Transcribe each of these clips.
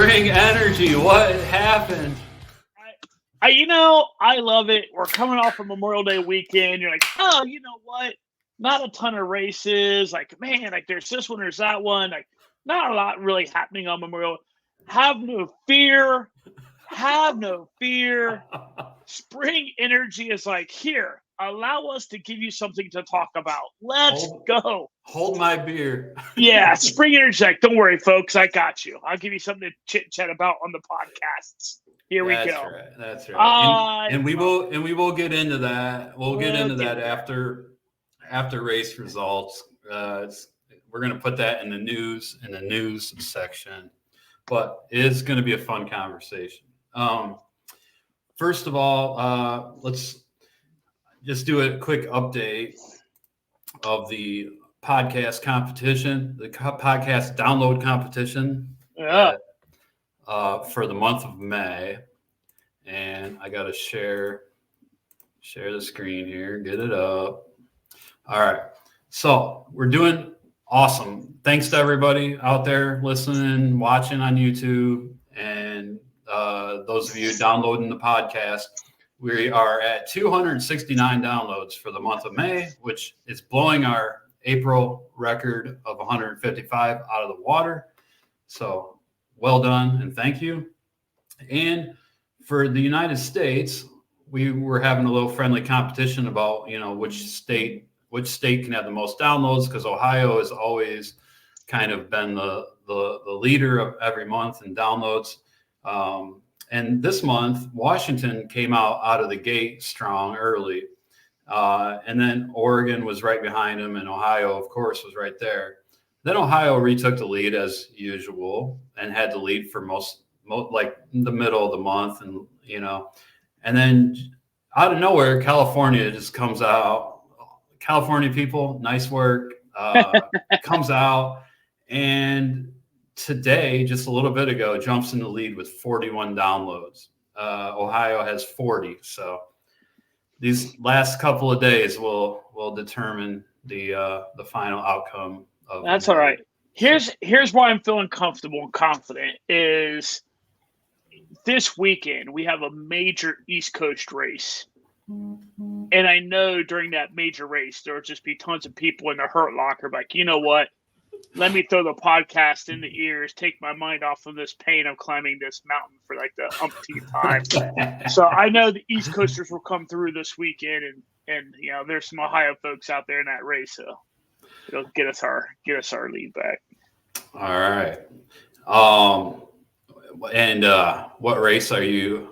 Spring energy. What happened? I love it. We're coming off of Memorial Day weekend. You're like, oh, you know what? Not a ton of races. Like, man, like there's this one, there's that one. Like, not a lot really happening on Memorial. Have no fear. Have no fear. Spring energy is like, here, allow us to give you something to talk about. Let's go. Hold my beer. Yeah, spring energy. Like, don't worry, folks. I got you. I'll give you something to chit chat about on the podcasts. Here we go. That's right. And we will get into that. We'll get into that after race results. We're going to put that in the news section. But it is going to be a fun conversation. First of all, let's just do a quick update of the podcast competition, the podcast download competition. Yeah. For the month of May. And I got to share the screen here, get it up. All right. So we're doing awesome. Thanks to everybody out there listening, watching on YouTube, and those of you downloading the podcast. We are at 269 downloads for the month of May, which is blowing our April record of 155 out of the water. So well done, and thank you. And for the United States, we were having a little friendly competition about, which state can have the most downloads, because Ohio has always kind of been the leader of every month in downloads. And this month, Washington came out of the gate strong early. And then Oregon was right behind them, and Ohio, of course, was right there. Then Ohio retook the lead as usual and had the lead for most like the middle of the month, and then out of nowhere, California just comes out. California people, nice work, comes out, and today, just a little bit ago, jumps in the lead with 41 downloads. Ohio has 40. So these last couple of days will determine the final outcome. That's all right. Here's why I'm feeling comfortable and confident is this weekend we have a major East Coast race. And I know during that major race, there will just be tons of people in the hurt locker like, you know what? Let me throw the podcast in the ears, take my mind off of this pain of climbing this mountain for like the umpteenth time. So I know the East Coasters will come through this weekend, and there's some Ohio folks out there in that race, so it'll get us our lead back. All right. And what race are you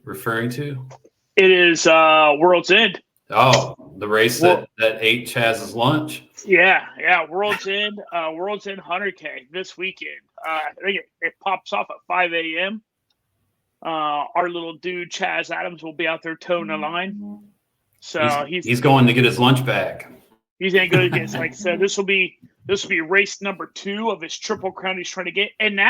referring to? It is World's End. Oh, the race that ate Chaz's lunch? Yeah, World's End 100K this weekend. I think it pops off at 5 a.m. Our little dude Chaz Adams will be out there towing the line. So he's going to get his lunch back. He's gonna go get so this will be race number 2 of his Triple Crown he's trying to get. And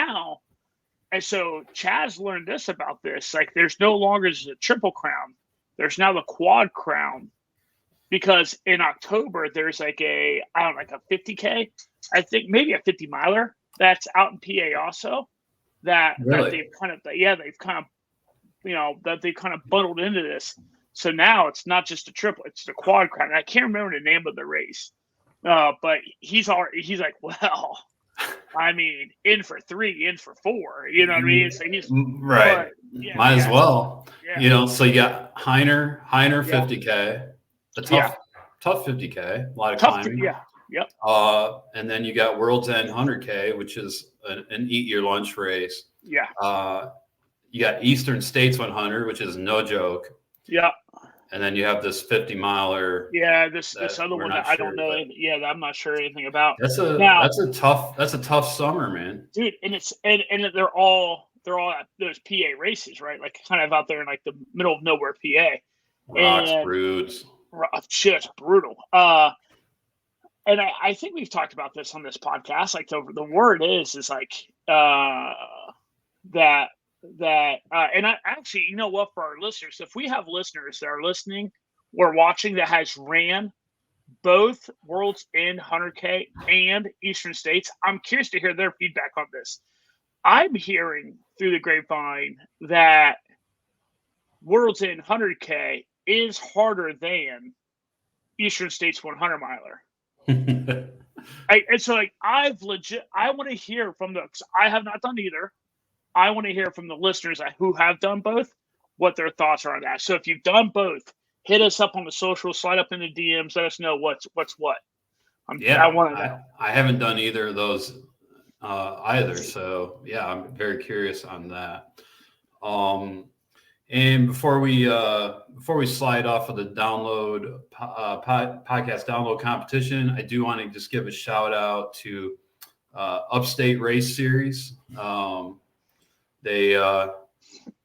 so Chaz learned this about this. Like, there's no longer a Triple Crown. There's now the Quad Crown, because in October there's like a 50K, I think maybe a 50 miler that's out in PA also. That they've kind of bundled into this. So now it's not just a triple; it's the Quad Crown. I can't remember the name of the race, but he's like, well, I mean, in for 3, in for 4. You know what I mean? So he's right. Might as well. Yeah. So you got Heiner 50K, a tough 50K, a lot of climbing. Yeah. Yep. And then you got World's End 100K, which is an eat your lunch race. Yeah. You got Eastern States 100, which is no joke. Yeah. And then you have this 50 miler. Yeah, this other one that I don't know. Yeah, I'm not sure anything about. That's a tough summer, man. Dude, and they're all at those PA races, right? Like kind of out there in like the middle of nowhere, PA. Rocks, Broods. Shit, brutal. And I think we've talked about this on this podcast. Like the word is like that. And I actually, you know what, for our listeners, if we have listeners that are listening or watching that has ran both World's End 100K and Eastern States, I'm curious to hear their feedback on this. I'm hearing through the grapevine that World's End 100K is harder than Eastern State's 100 miler. And so, like, I want to hear from I have not done either. I want to hear from the listeners who have done both, what their thoughts are on that. So if you've done both, hit us up on the social, slide up in the DMs, let us know what's what. I want to know. I haven't done either of those either. So yeah, I'm very curious on that. And before we slide off of the download podcast download competition, I do want to just give a shout out to Upstate Race Series. They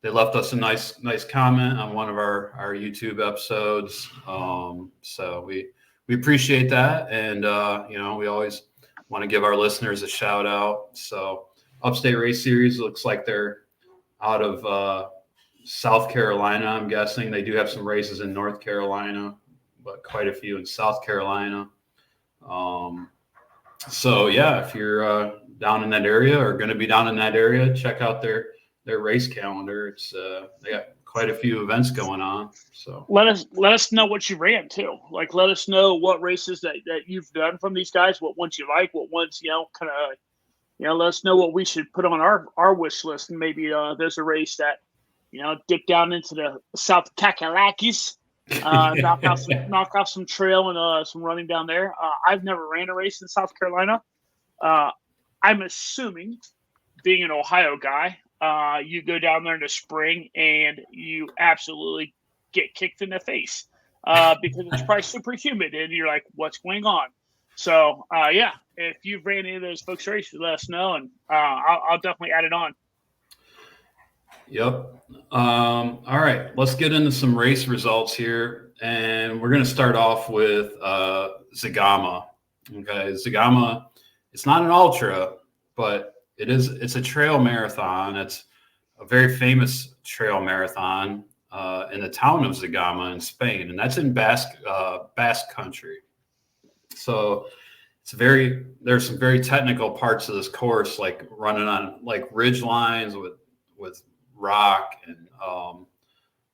left us a nice comment on one of our YouTube episodes. So we appreciate that, and we always want to give our listeners a shout out. So Upstate Race Series looks like they're out of South Carolina, I'm guessing. They do have some races in North Carolina, but quite a few in South Carolina. So yeah, if you're down in that area or going to be down in that area, check out their race calendar. It's they got quite a few events going on. So let us know what you ran too. Like, let us know what races that you've done from these guys, what ones you like, what ones, kind of, let us know what we should put on our wish list. And maybe there's a race that, dip down into the South Kakalakis, knock off some trail and some running down there. I've never ran a race in South Carolina. I'm assuming, being an Ohio guy, you go down there in the spring and you absolutely get kicked in the face because it's probably super humid and you're like, what's going on? So, if you've ran any of those folks' races, let us know, and I'll definitely add it on. Yep. All right, let's get into some race results here, and we're going to start off with Zegama. Okay, Zegama, it's not an ultra, but it's a trail marathon. It's a very famous trail marathon in the town of Zegama in Spain, and that's in Basque country. So there's some very technical parts of this course, like running on like ridge lines with rock, and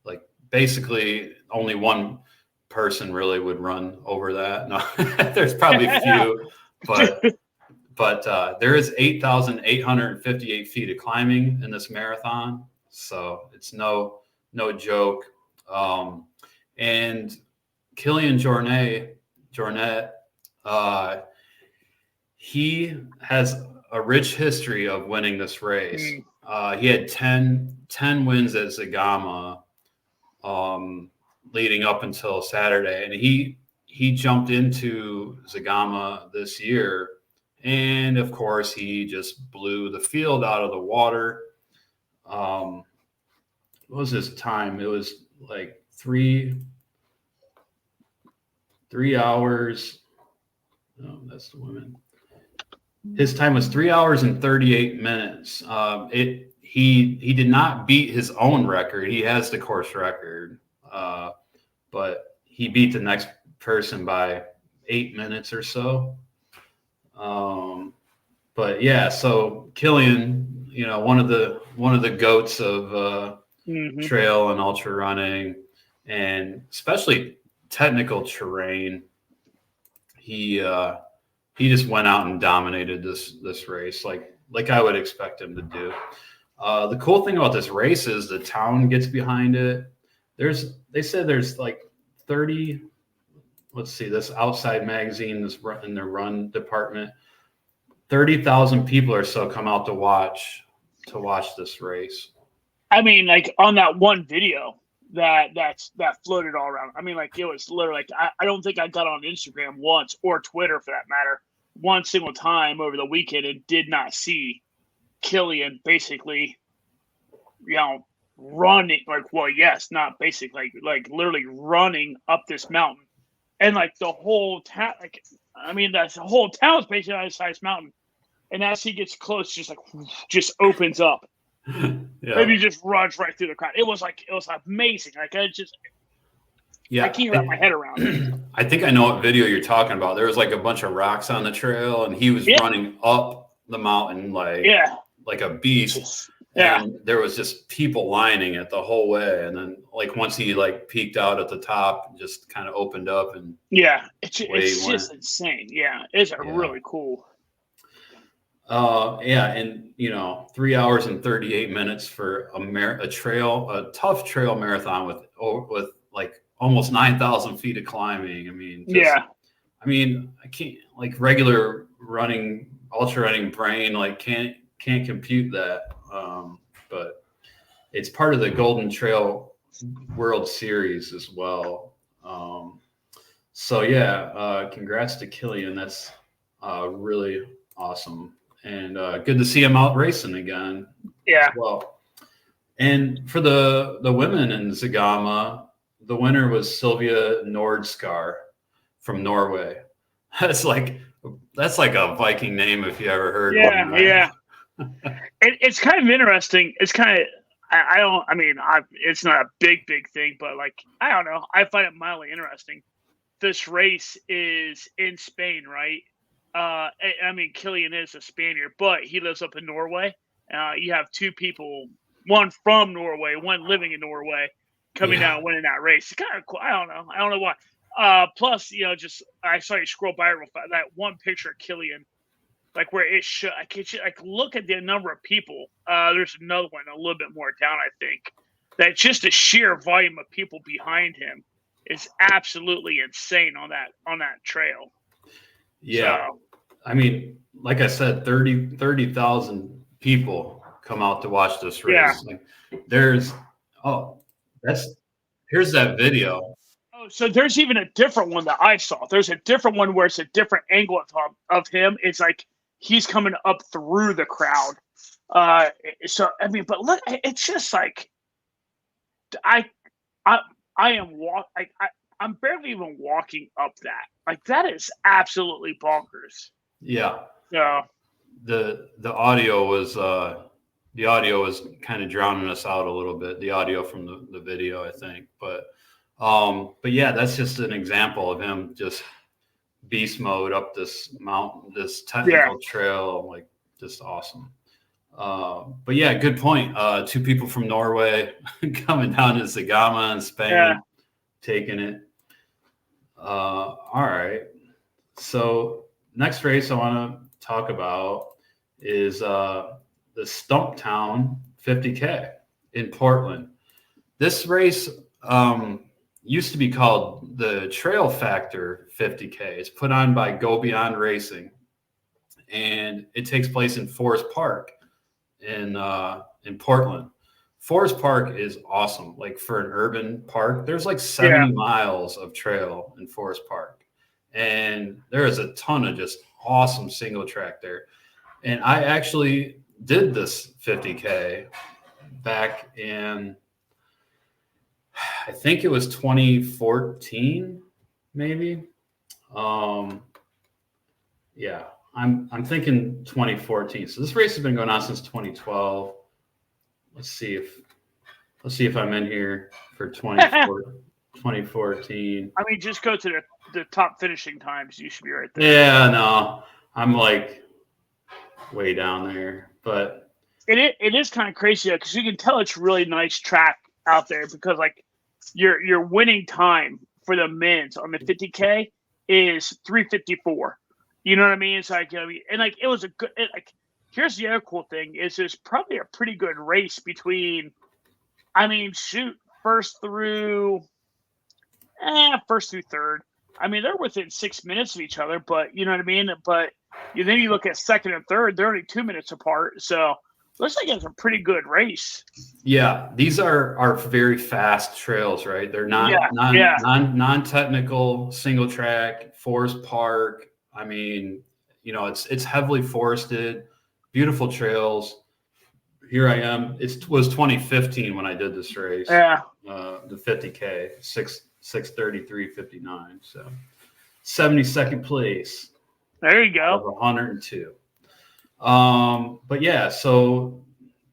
like basically only one person really would run over that. No, there's probably a few, but there is 8,858 feet of climbing in this marathon, so it's no joke. And Kilian Jornet, he has a rich history of winning this race. He had 10 wins at Zegama leading up until Saturday, and he jumped into Zegama this year, and of course he just blew the field out of the water. What was his time? It was like 3 hours. No, that's the women. His time was 3 hours and 38 minutes. He did not beat his own record. He has the course record, but he beat the next person by 8 minutes or so. But yeah, so Kilian, one of the goats of trail and ultra running, and especially technical terrain. He just went out and dominated this race like I would expect him to do. The cool thing about this race is the town gets behind it. They said there's like 30. Let's see, this Outside magazine, this in their run department, 30,000 people or so come out to watch this race. I mean, like on that one video that floated all around. I mean, like it was literally like I don't think I got on Instagram once, or Twitter for that matter, one single time over the weekend and did not see Kilian basically, running not basically like literally running up this mountain, and like the whole town, the whole town's basically on this size mountain, and as he gets close, just opens up. Yeah. Maybe just runs right through the crowd. It was amazing. Like I can't wrap my head around it. I think I know what video you're talking about. There was like a bunch of rocks on the trail, and he was running up the mountain like a beast. Yeah. And there was just people lining it the whole way. And then like once he like peaked out at the top, just kind of opened up and Yeah, it's away he just went. insane. Yeah, it's a Yeah. really cool. Yeah, and 3 hours and 38 minutes for a tough trail marathon with like almost 9,000 feet of climbing. I mean, I can't like regular running, ultra running brain like can't compute that. But it's part of the Golden Trail World Series as well. So yeah, congrats to Kilian. That's really awesome. And good to see him out racing again Yeah. as well. And for the women in Zegama, the winner was Sylvia Nordskar from Norway. That's like a Viking name if you ever heard one. Right? Yeah. It's kind of interesting. It's kind of it's not a big thing, but like I don't know. I find it mildly interesting. This race is in Spain, right? I mean, Kilian is a Spaniard, but he lives up in Norway. You have two people, one from Norway, one living in Norway, coming down and winning that race. It's kind of cool. I don't know why. Plus, just I saw you scroll by real fast. That one picture of Kilian, like where it should, like look at the number of people. There's another one a little bit more down, I think. That just the sheer volume of people behind him is absolutely insane on that trail. Yeah. So, I mean, like I said, 30,000 people come out to watch this race. yeah. Like here's that video. Oh, so there's even a different one that I saw. There's a different one where it's a different angle of him. It's like he's coming up through the crowd. So I mean, but look, it's just like I am I'm barely even walking up that. Like that is absolutely bonkers. Yeah. Yeah. The audio was kind of drowning us out a little bit. The audio from the video, I think, but yeah, that's just an example of him just beast mode up this mountain, this technical trail, like just awesome. But yeah, good point. Two people from Norway coming down to Zegama in Spain, taking it. All right. So next race I want to talk about is the Stumptown 50K in Portland. This race used to be called the Trail Factor 50K. It's put on by Go Beyond Racing, and it takes place in Forest Park in Portland. Forest Park is awesome. Like for an urban park, there's like 70 miles of trail in Forest Park. And there is a ton of just awesome single track there. And I actually did this 50K back in, I think it was 2014, maybe. Yeah, I'm thinking 2014. So this race has been going on since 2012. Let's see if I'm in here for 2014. I mean, just go to the top finishing times. You should be right there. Yeah, no, I'm like way down there, but it is kind of crazy because you can tell it's really nice track out there because like your winning time for the men's on the 50K is 3:54. You know what I mean? It's like and like it was a good here's the other cool thing is there's probably a pretty good race between, I mean, shoot, first through third. I mean, they're within 6 minutes of each other, but you know what I mean? But then you look at second and third, they're only 2 minutes apart. So looks like it's a pretty good race. Yeah, these are very fast trails, right? They're non-technical, single track, Forest Park. I mean, it's heavily forested, beautiful trails. Here I am. It was 2015 when I did this race. Yeah. The 50K, 6:33:59. So 72nd place. There you go. 102. But yeah, so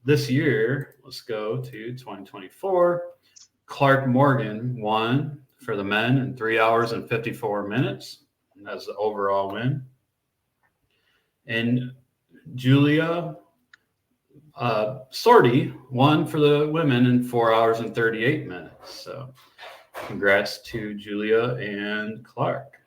this year, let's go to 2024. Clark Morgan won for the men in 3 hours and 54 minutes. And that's the overall win. And Julia Sortie won for the women in 4 hours and 38 minutes. So congrats to Julia and Clark.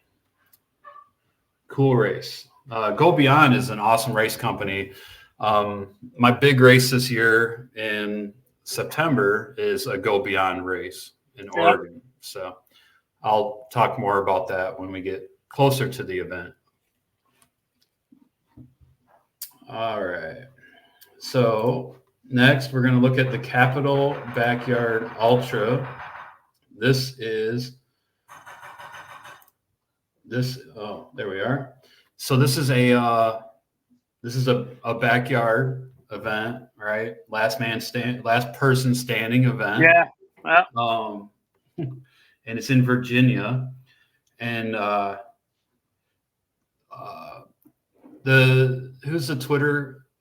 Cool race. Go Beyond is an awesome race company. My big race this year in September is a Go Beyond race in Oregon. So I'll talk more about that when we get closer to the event. All right. So next, we're going to look at the Capital Backyard Ultra. There we are. So this is a backyard event, right? Last person standing event. Yeah. And it's in Virginia, and who's the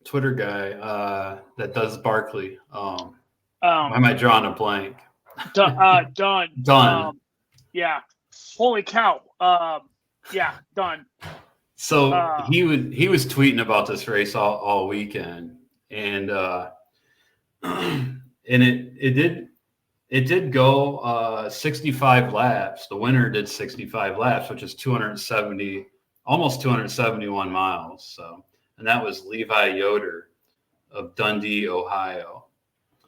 Twitter guy that does Barkley? Why am I drawing a blank? Done. Yeah. Holy cow. Yeah, done. So he was tweeting about this race all weekend, and it did go 65 laps. The winner did 65 laps, which is almost 271 miles. So, and that was Levi Yoder of Dundee, Ohio.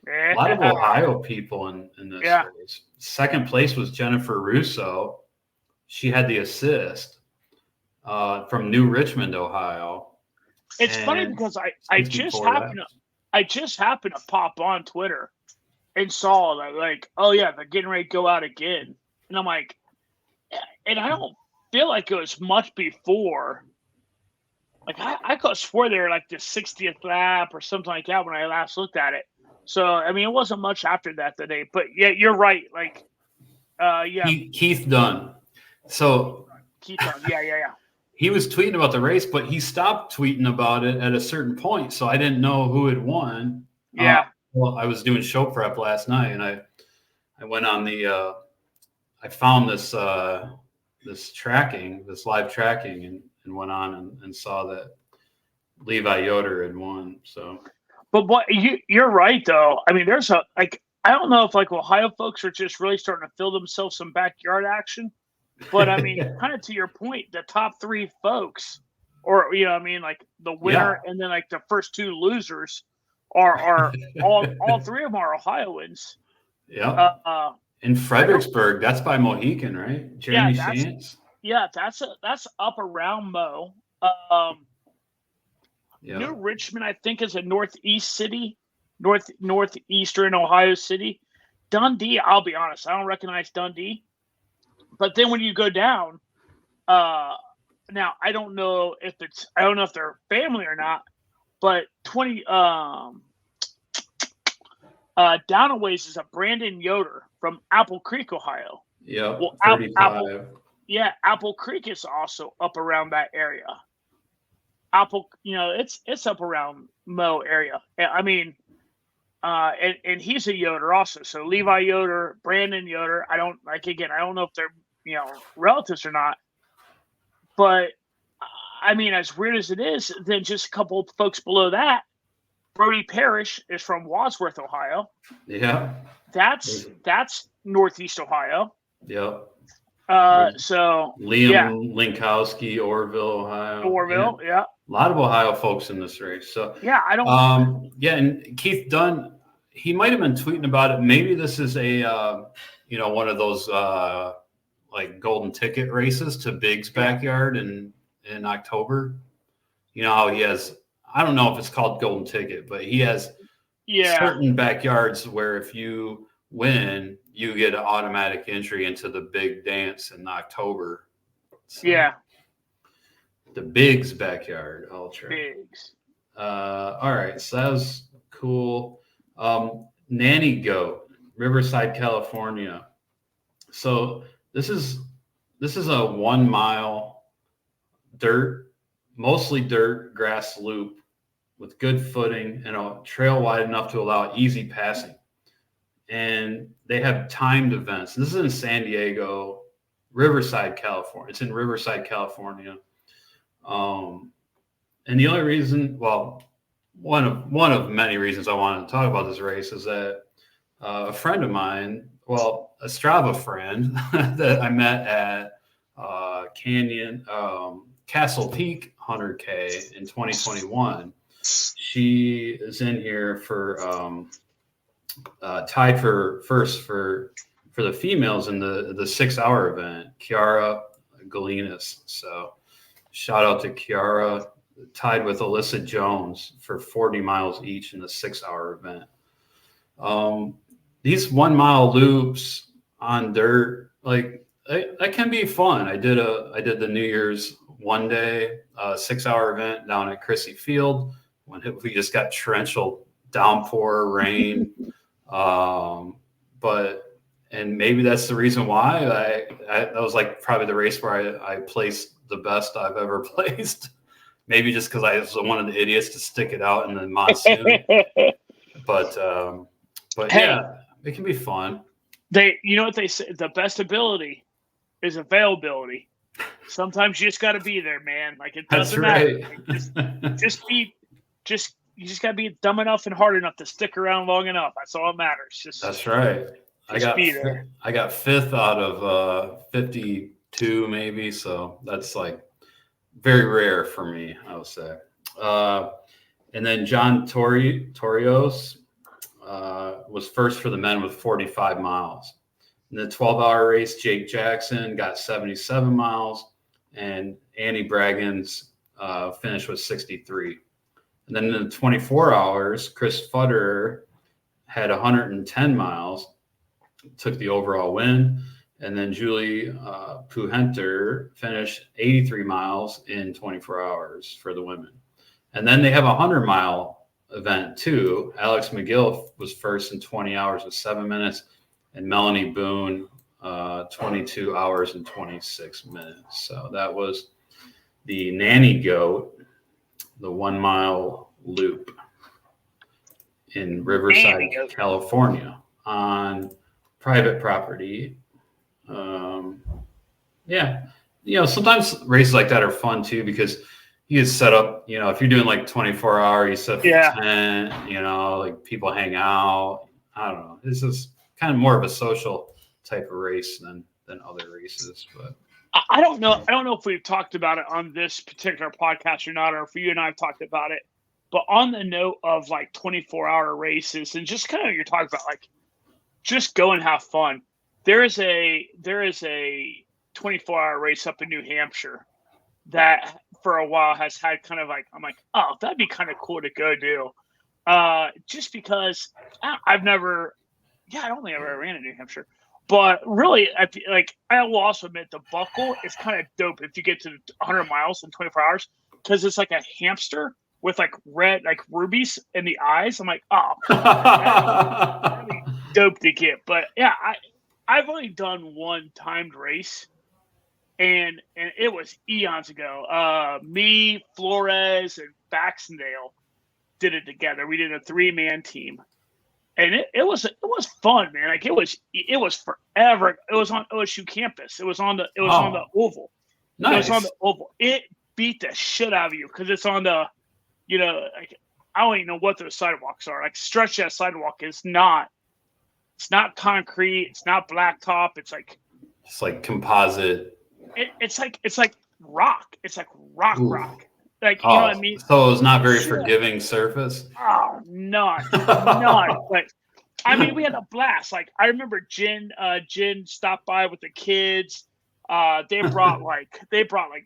A lot of Ohio people in this race. Second place was Jennifer Russo. She had the assist from New Richmond, Ohio. It's funny because I just happened to pop on Twitter and saw that, like, oh yeah, they're getting ready to go out again, and I'm like, and I don't feel like it was much before. Like I could have swore they were like the 60th lap or something like that when I last looked at it. So I mean, it wasn't much after that today. But yeah, you're right. Like, Keith Dunn. So Keith Dunn. Yeah. He was tweeting about the race, but he stopped tweeting about it at a certain point. So I didn't know who had won. Yeah. Well, I was doing show prep last night, and I went on I found this live tracking, and went on and saw that Levi Yoder had won. So, but you're right though. I mean, there's I don't know if like Ohio folks are just really starting to feel themselves some backyard action, but I mean, kind of to your point, the top three folks, or I mean, like the winner and then like the first two losers are all three of them are Ohioans. Yeah. In Fredericksburg, that's by Mohican, right? Jeremy Shantz. Yeah, that's up around Mo. New Richmond, I think, is a northeast city, northeastern Ohio city. Dundee, I'll be honest, I don't recognize Dundee. But then when you go down, now I don't know if they're family or not, but down a ways is a Brandon Yoder from Apple Creek, Ohio. Yeah, well, 35. Apple Creek is also up around that area. Apple, it's up around Mo area. I mean, and he's a Yoder also. So Levi Yoder, Brandon Yoder. I don't know if they're relatives or not. But I mean, as weird as it is, then just a couple of folks below that, Brody Parrish is from Wadsworth, Ohio. Yeah. That's Northeast Ohio. Yep. So Liam Linkowski, Orville, Ohio. Yeah. A lot of Ohio folks in this race. So I don't. And Keith Dunn, he might have been tweeting about it. Maybe this is a one of those like golden ticket races to Big's backyard in October. You know how he has. I don't know if it's called golden ticket, but he has certain backyards where if you win, you get an automatic entry into the big dance in October. So, the Big's Backyard Ultra. Big's. All right, so that was cool. Nanny Goat, Riverside, California. So this is a 1 mile mostly dirt grass loop with good footing and a trail wide enough to allow easy passing. And they have timed events. This is in San Diego, Riverside, California. It's in Riverside, California. And the only reason, one of many reasons I wanted to talk about this race is that a friend of mine, well, a Strava friend that I met at Castle Peak 100K in 2021. She is in here for tied for first for the females in the 6 hour event, Kiara Galinas. So shout out to Kiara, tied with Alyssa Jones for 40 miles each in the 6 hour event. These 1 mile loops on dirt, like that can be fun. I did the New Year's one day 6 hour event down at Chrissy Field when we just got torrential downpour rain. And maybe that's the reason why that was like probably the race where I placed the best I've ever placed. Maybe just because I was one of the idiots to stick it out in the monsoon. But hey, yeah, it can be fun. You know what they say? The best ability is availability. Sometimes you just got to be there, man. Like it doesn't matter. Like, you just got to be dumb enough and hard enough to stick around long enough. That's all that matters. That's right. I got fifth out of 52 maybe, so that's like very rare for me, I would say. And then John Torios was first for the men with 45 miles. In the 12-hour race, Jake Jackson got 77 miles, and Annie Braggins finished with 63. And then in the 24 hours, Chris Futterer had 110 miles, took the overall win. And then Julie Puhenter finished 83 miles in 24 hours for the women. And then they have a 100-mile event too. Alex McGill was first in 20 hours with 7 minutes, and Melanie Boone 22 hours and 26 minutes. So that was the Nanny Goat, the 1 mile loop in Riverside, California on private property. Yeah, sometimes races like that are fun too, because you get set up, if you're doing like 24 hour, you set up for 10, like people hang out. I don't know. This is kind of more of a social type of race than other races, but I don't know. I don't know if we've talked about it on this particular podcast or not, or if you and I have talked about it. But on the note of like 24-hour races and just kind of you're talking about like just go and have fun. There is a 24-hour race up in New Hampshire that for a while has had kind of like I'm like, oh, that'd be kind of cool to go do. Just because I don't think I've ever ran in New Hampshire. But really, I will also admit the buckle is kind of dope if you get to 100 miles in 24 hours because it's like a hamster with like red, like rubies in the eyes. I'm like, oh, that'd be dope to get. But yeah, I've only done one timed race, and it was eons ago. Me, Flores, and Baxendale did it together. We did a 3-man team. And it was fun, man. Like it was forever. It was on OSU campus. It was on the oval. Nice. It was on the oval. It beat the shit out of you because it's on the, like I don't even know what those sidewalks are. Like stretch that sidewalk is not. It's not concrete. It's not blacktop. It's like composite. It's like rock. It's like rock. Like, you know what I mean? So it was not very forgiving surface? Oh, none. But, I mean, we had a blast. Like, I remember Jen stopped by with the kids. They brought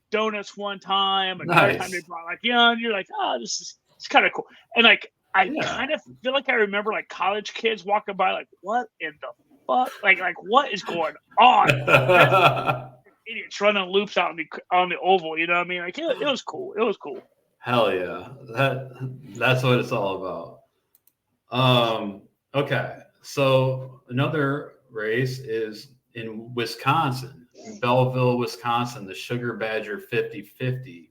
donuts one time. Another time they brought and you're like, oh, it's kind of cool. And, like, I kind of feel like I remember, like, college kids walking by, like, what in the fuck? Like what is going on? Idiots running loops out on the oval, you know what I mean? Like it was cool. It was cool. Hell yeah, that's what it's all about. Okay, so another race is in Wisconsin, in Belleville, Wisconsin, the Sugar Badger 50-50,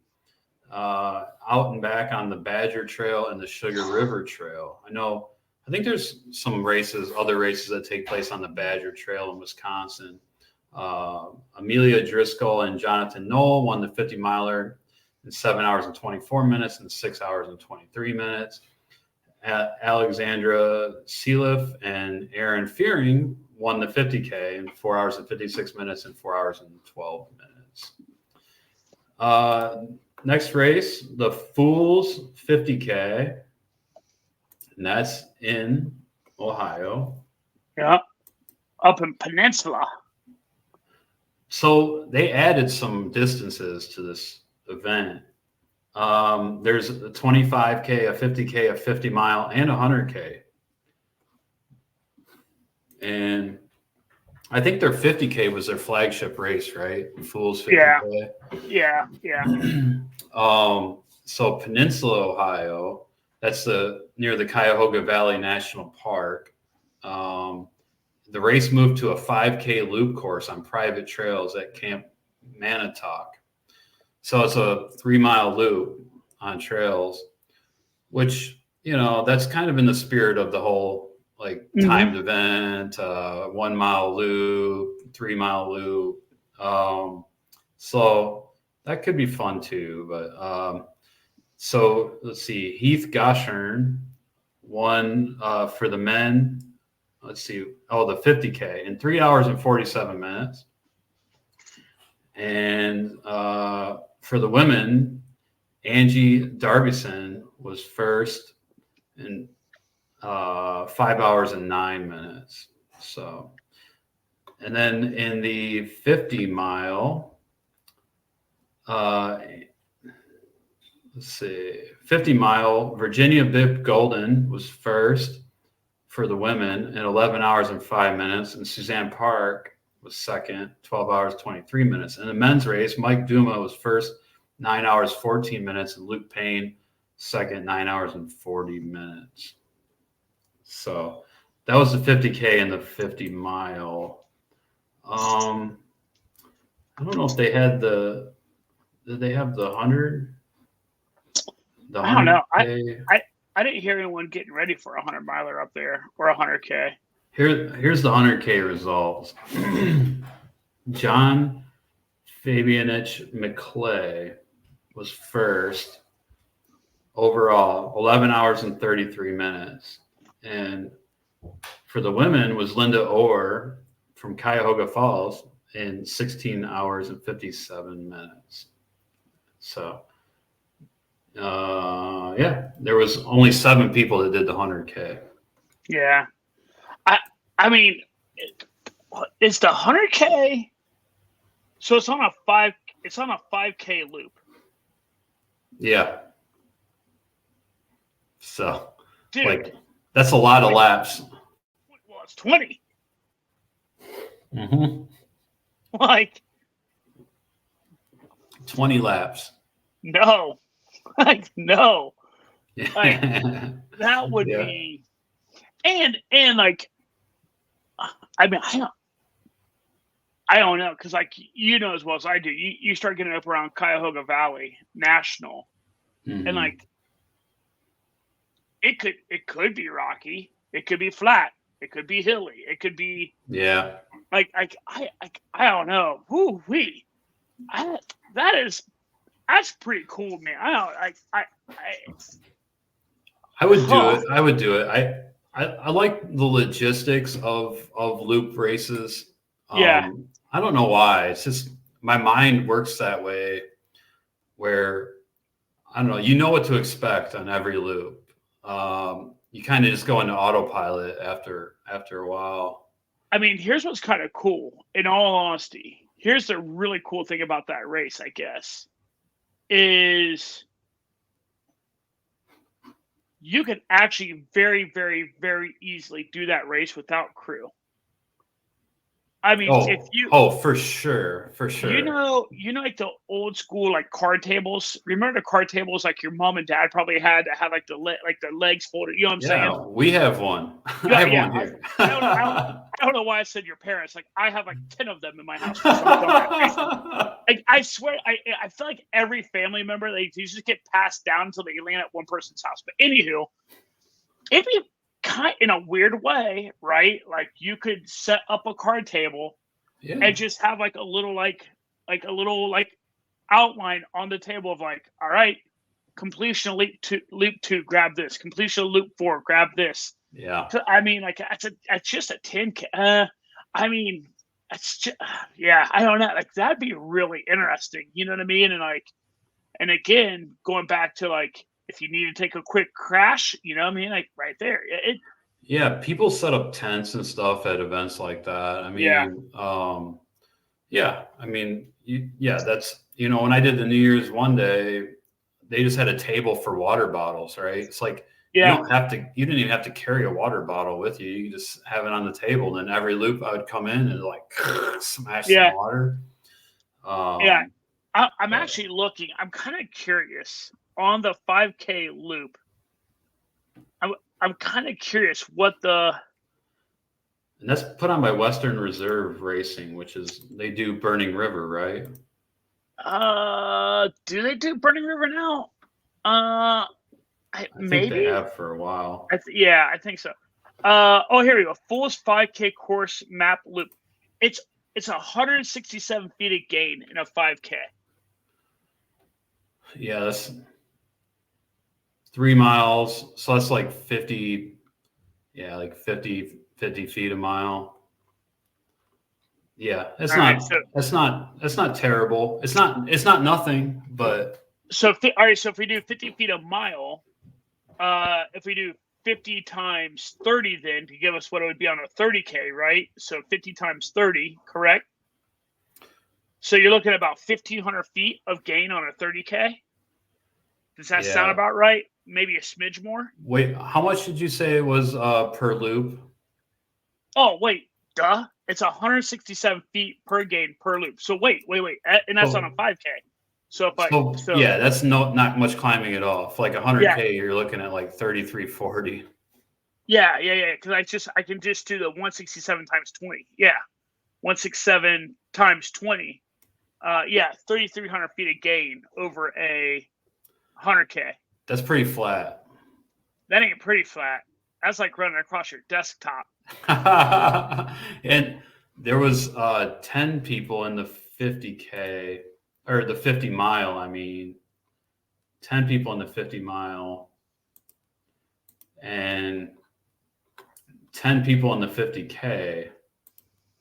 out and back on the Badger Trail and the Sugar River Trail. I think there's some other races that take place on the Badger Trail in Wisconsin. Amelia Driscoll and Jonathan Knoll won the 50-miler in 7 hours and 24 minutes and 6 hours and 23 minutes. Alexandra Sealiff and Aaron Fearing won the 50K in 4 hours and 56 minutes and 4 hours and 12 minutes. Next race, the Fools 50K, and that's in Ohio. Yeah, up in Peninsula. So they added some distances to this event. There's a 25K, a 50K, a 50 mile, and a 100K. And I think their 50K was their flagship race, right? Fools 50K. Yeah. So Peninsula, Ohio, that's near the Cuyahoga Valley National Park. The race moved to a 5K loop course on private trails at Camp Manitowoc. So it's a 3-mile loop on trails, which, that's kind of in the spirit of the whole timed event, 1 mile loop, 3-mile loop. So that could be fun too. But so let's see, Heath Goshern won for the men. Let's see. Oh, the 50K in 3 hours and 47 minutes. And for the women, Angie Darbison was first in 5 hours and 9 minutes. So, and then in the 50 mile, let's see, 50 mile, Virginia Bibb Golden was first for the women in 11 hours and 5 minutes, and Suzanne Park was second, 12 hours, 23 minutes. In the men's race, Mike Duma was first, 9 hours, 14 minutes, and Luke Payne second, 9 hours and 40 minutes. So that was the 50K and the 50 mile. I don't know if they had did they have the 100? I don't know. I didn't hear anyone getting ready for a 100 miler up there or a 100K. Here's the 100K results. John Fabianich McClay was first overall, 11 hours and 33 minutes. And for the women was Linda Orr from Cuyahoga Falls in 16 hours and 57 minutes. So, there was only 7 people that did the 100K. Yeah. I mean, it's the 100K. So it's on a 5K loop. Yeah. So, dude, that's a lot of laps. Well, it's 20. Mm-hmm. 20 laps. No. No. Yeah. That would be, and I mean, I don't know, because as well as I do, you start getting up around Cuyahoga Valley National, and it could be rocky, it could be flat, it could be hilly, it could be I don't know. Woo-wee. That's pretty cool, man. I would do it. I would do it. I like the logistics of loop races. I don't know why. It's just my mind works that way, where I don't know. You know what to expect on every loop. You kind of just go into autopilot after a while. I mean, here's what's kind of cool. In all honesty, here's the really cool thing about that race, I guess, is you can actually very, very, very easily do that race without crew. I mean, if you for sure. you know like the old school card tables. Remember the card tables your mom and dad probably had that had the legs folded. You know what I'm saying? Yeah, we have one. I have one here. I don't know why I said your parents. I have 10 of them in my house. I swear, I feel like every family member they just get passed down until they land at one person's house. But anywho, it'd be kind in a weird way, right? You could set up a card table and just have a little outline on the table of all right, completion of loop 2, grab this. Completion of loop 4, grab this. Yeah. So, I mean, like that's just a 10K. I mean, it's just, yeah, I don't know. Like that'd be really interesting. You know what I mean? And again, going back to like if you need to take a quick crash, you know what I mean? Like right there. Yeah, people set up tents and stuff at events like that. I mean, yeah, I mean, that's, when I did the New Year's one day, they just had a table for water bottles, right? It's like, you didn't even have to carry a water bottle with you. You could just have it on the table. And then every loop I would come in and like smash some water. I'm actually looking, I'm kind of curious on the 5K loop. I'm kind of curious what and that's put on by Western Reserve Racing, which is, they do Burning River, right? Do they do Burning River now? I think they have for a while. I think so. Here we go. Fullest 5K course map loop. It's 167 feet of gain in a 5K. Yeah, that's 3 miles. So that's like 50. Yeah, like 50 feet a mile. Yeah, it's not. That's not terrible. It's not nothing, but so if we do 50 feet a mile, if we do 50 times 30, then to give us what it would be on a 30K, right? So 50 times 30, correct? So you're looking at about 1,500 feet of gain on a 30K. Does that sound about right? Maybe a smidge more. Wait, how much did you say it was per loop? Oh, wait, duh. It's 167 feet per gain per loop. So wait, and that's on a 5K. So that's not much climbing at all. For like 100K, you're looking at like 3340. Yeah. Because I can just do the 167 times 20. Yeah, 167 times 20. 3,300 feet of gain over a 100K. That's pretty flat. That ain't pretty flat. That's like running across your desktop. And there was 10 people in the 50K, or the 50 mile. I mean, 10 people in the 50 mile and 10 people in the 50K.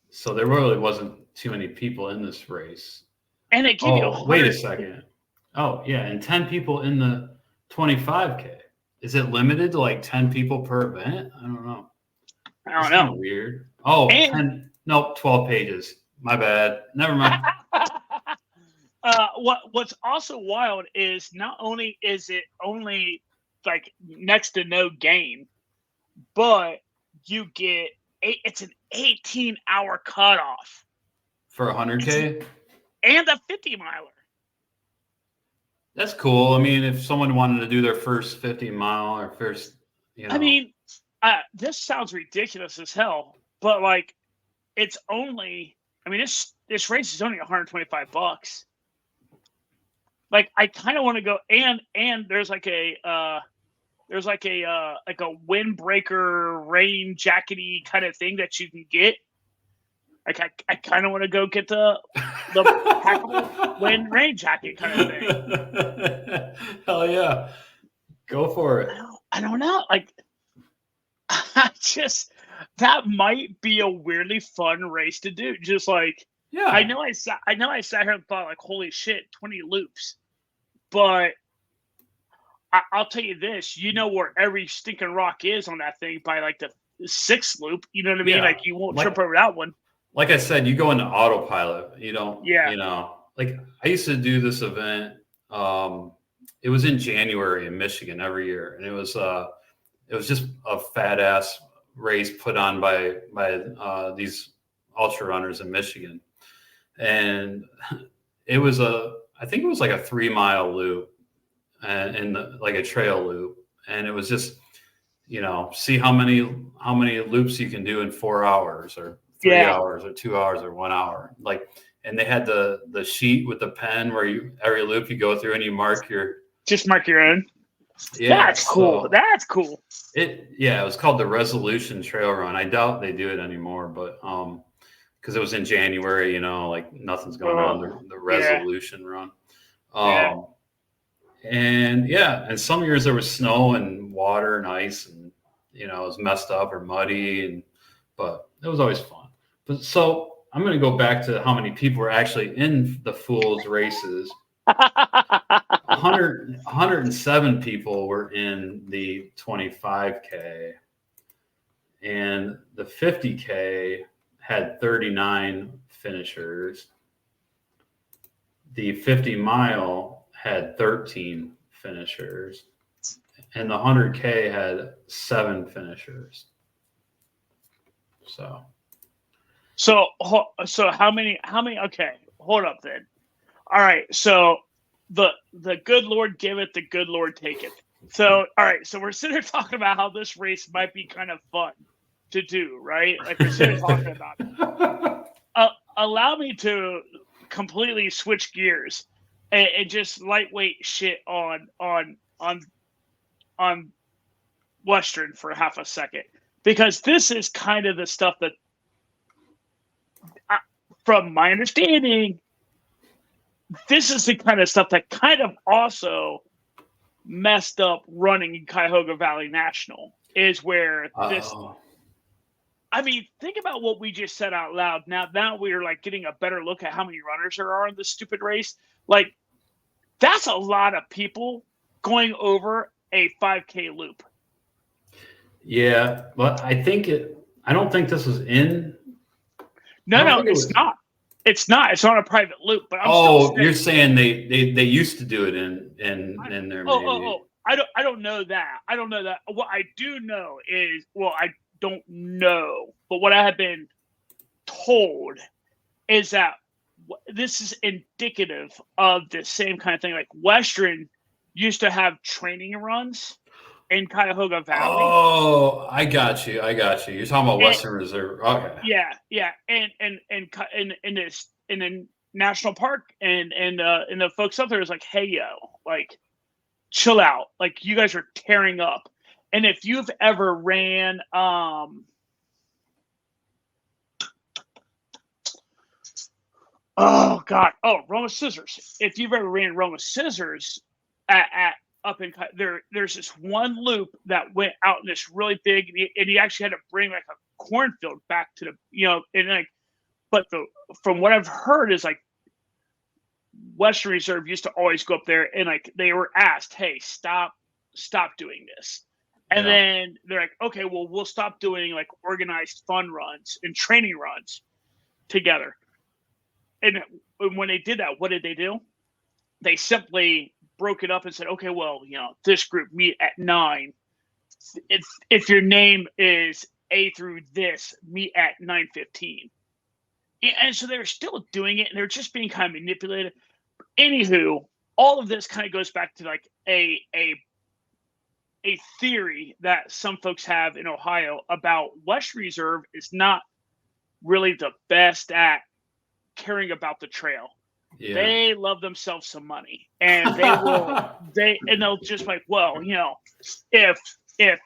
So there really wasn't too many people in this race. And it gave you wait a second. Oh, yeah. And 10 people in the 25K. Is it limited to like 10 people per event? I don't know. I don't know. Weird. 12 pages. My bad. Never mind. What's also wild is not only is it only like next to no gain, but you get it's an 18-hour cutoff for 100K and a 50 miler. That's cool. I mean, if someone wanted to do their first 50 mile or first, I mean, this sounds ridiculous as hell, but like, it's only. I mean, this race is only $125. Like, I kind of want to go, and there's like a windbreaker rain jackety kind of thing that you can get. Like, I kind of want to go get the packable wind rain jacket kind of thing. Hell yeah, go for it. I don't know. Like, that might be a weirdly fun race to do. Just like, I know I sat here and thought like, holy shit, 20 loops. But I'll tell you this, where every stinking rock is on that thing by like the 6th loop. You know what I mean? Like, you won't trip over that one. Like I said, you go into autopilot. You don't. Like I used to do this event. It was in January in Michigan every year, and it was just a fat ass race put on by these ultra runners in Michigan, and I think it was like a 3 mile loop, and like a trail loop, and it was just see how many loops you can do in 4 hours or 3 hours or 2 hours or 1 hour, like. And they had the sheet with the pen where every loop you go through and you mark your own. Yeah, that's cool. That's cool. It was called the Resolution Trail Run. I doubt they do it anymore, but because it was in January, like nothing's going on. The Resolution Run. and some years there was snow and water and ice, and it was messed up or muddy, but it was always fun. But so I'm going to go back to how many people were actually in the Fools races. 107 people were in the 25K, and the 50K had 39 finishers. The 50 mile had 13 finishers, and the 100K had 7 finishers. So how many? Okay, hold up then. All right, so the good Lord giveth, the good Lord taketh. So all right, so we're sitting here talking about how this race might be kind of fun to do, right? Like we're sitting talking about it. Allow me to completely switch gears and just lightweight shit on Western for half a second, because this is kind of the stuff that, from my understanding, this is the kind of stuff that kind of also messed up running in Cuyahoga Valley National, is where this. I mean, think about what we just said out loud. Now we're like getting a better look at how many runners there are in this stupid race. Like, that's a lot of people going over a 5K loop. Yeah, but I don't think this was in. No, it's not. It's not. It's on a private loop. But I'm still saying, you're saying they used to do it in there. I don't know that. I don't know that. What I do know is, I don't know, but what I have been told is that this is indicative of the same kind of thing. Like Western used to have training runs in Cuyahoga Valley. Oh, I got you. You're talking about Western Reserve. Okay. Yeah, and in the national park, and the folks up there is like, hey yo, like, chill out. Like, you guys are tearing up. And if you've ever ran, oh God, Roma Scissors. If you've ever ran Roma Scissors at up in there's this one loop that went out in this really big, and you actually had to bring like a cornfield back to the, and like, but from what I've heard is like Western Reserve used to always go up there, and like they were asked, hey, stop doing this. And then they're like, okay, well, we'll stop doing like organized fun runs and training runs together. And when they did that, what did they do? They simply broke it up and said, okay, well, this group meet at 9. If your name is A through this, meet at 9:15. And so they were still doing it, and they're just being kind of manipulated. Anywho, all of this kind of goes back to like a theory that some folks have in Ohio about West Reserve is not really the best at caring about the trail. Yeah. They love themselves some money, and they'll just like, well, if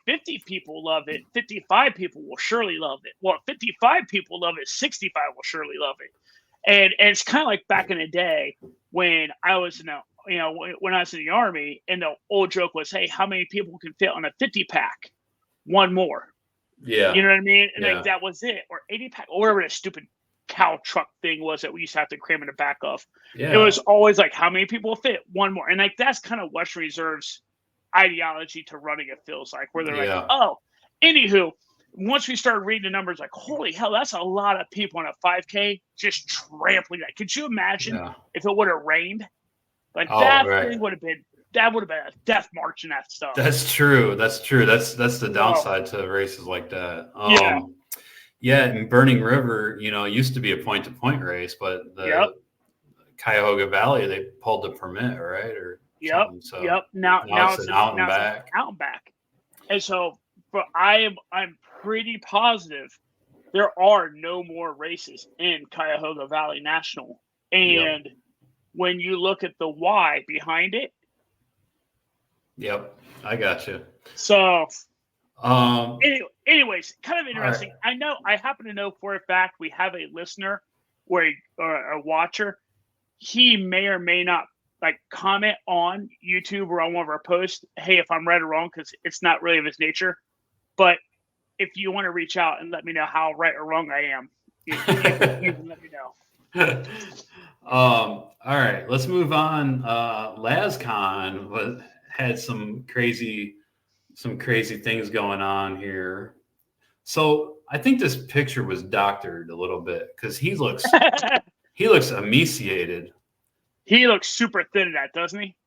50 people love it, 55 people will surely love it. Well, if 55 people love it, 65 will surely love it. And it's kind of like back in the day when I was when I was in the Army, and the old joke was, hey, how many people can fit on a 50 pack? One more. Yeah. You know what I mean? And like that was it. Or 80 pack, or whatever that stupid cow truck thing was that we used to have to cram in the back of. Yeah. It was always like, how many people will fit? One more. And like that's kind of Western Reserve's ideology to running, it feels like, where they're like, oh, anywho, once we started reading the numbers, like, holy hell, that's a lot of people on a 5K just trampling that. Could you imagine if it would have rained? Like thing would have been a death march in that stuff. That's true. That's the downside to races like that. Yeah, in Burning River, it used to be a point-to-point race, but the Cuyahoga Valley, they pulled the permit, right? Or so Now it's an out and back. And so, but I'm pretty positive there are no more races in Cuyahoga Valley National. And when you look at the why behind it. Yep, I got you. So, anyways, kind of interesting. Right. I happen to know for a fact we have a listener or a watcher. He may or may not like comment on YouTube or on one of our posts, hey, if I'm right or wrong, because it's not really of his nature. But if you want to reach out and let me know how right or wrong I am, you can let me know. All right, let's move on. LazCon had some crazy things going on here. So I think this picture was doctored a little bit because he looks emaciated. He looks super thin in that, doesn't he?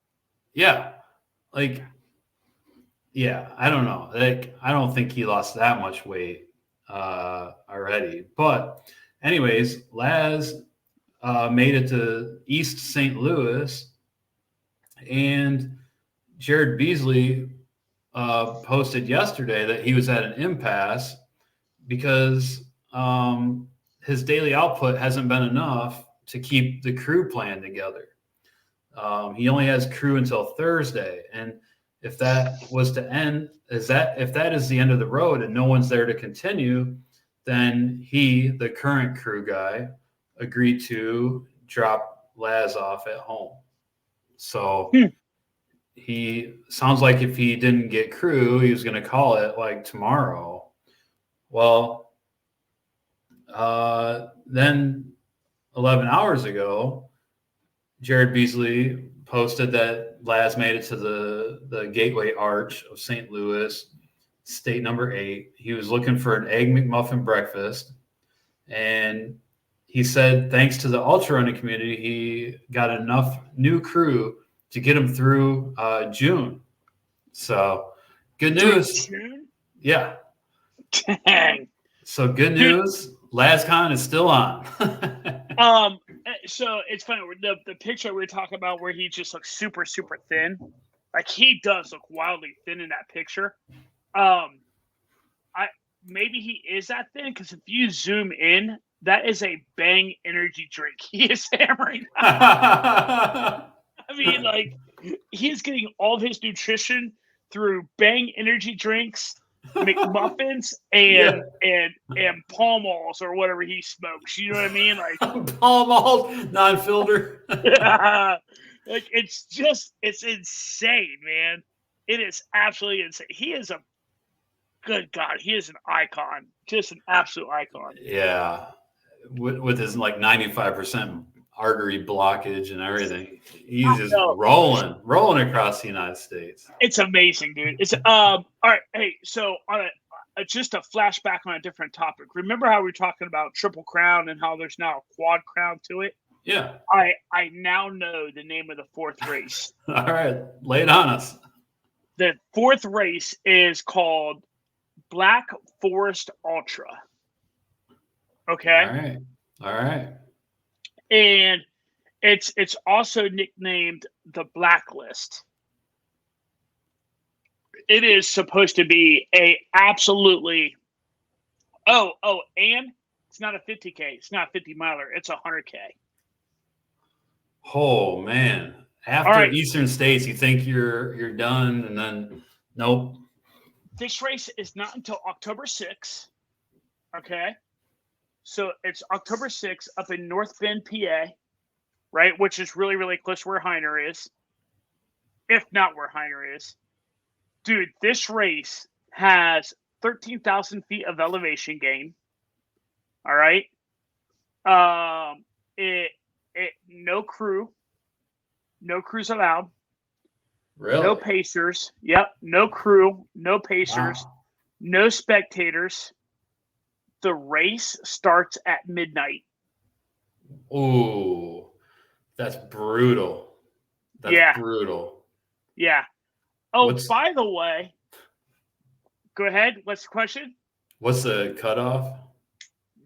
Yeah, I don't know. I don't think he lost that much weight already. But anyways, Laz made it to East St. Louis, and Jared Beasley posted yesterday that he was at an impasse because his daily output hasn't been enough to keep the crew plan together. He only has crew until Thursday, and if that was to end, if that is the end of the road and no one's there to continue, then he, the current crew guy, agreed to drop Laz off at home. So he sounds like if he didn't get crew, he was going to call it like tomorrow. Well, then 11 hours ago, Jared Beasley posted that Laz made it to the Gateway Arch of St. Louis, state number 8. He was looking for an Egg McMuffin breakfast, and he said thanks to the ultra running community, he got enough new crew to get him through June. So good news. June? Yeah. Dang. So good news. LazCon is still on. So it's funny. The picture we were talking about where he just looks super, super thin. Like he does look wildly thin in that picture. Maybe he is that thin because if you zoom in, that is a Bang energy drink he is hammering. I mean, like he's getting all of his nutrition through Bang energy drinks, McMuffins, and Pall Malls or whatever he smokes. You know what I mean? Like Pall Malls, non-filter. Like it's insane, man. It is absolutely insane. He is a good God. He is an icon, just an absolute icon. Yeah, with his like 95% artery blockage and everything, he's just rolling across the United States. It's amazing, dude. It's all right. Hey, so on just a flashback on a different topic. Remember how we were talking about Triple Crown and how there's now a quad crown to it? Yeah. I now know the name of the 4th race. All right, lay it on us. The 4th race is called Black Forest Ultra. Okay. All right. And it's also nicknamed the Blacklist. It is supposed to be a absolutely and it's not a 50K. It's not a 50 miler. It's a 100K. Oh man! After Eastern States, you think you're done, and then nope. This race is not until October 6th. Okay. So it's October 6th up in North Bend, PA, right? Which is really, really close to where Heiner is. If not where Heiner is. Dude, this race has 13,000 feet of elevation gain. All right. No crew. No crews allowed. Really? No pacers. Yep. No crew. No pacers. Wow. No spectators. The race starts at midnight. Ooh, that's brutal. That's brutal. Yeah. Oh, by the way, go ahead. What's the question? What's the cutoff?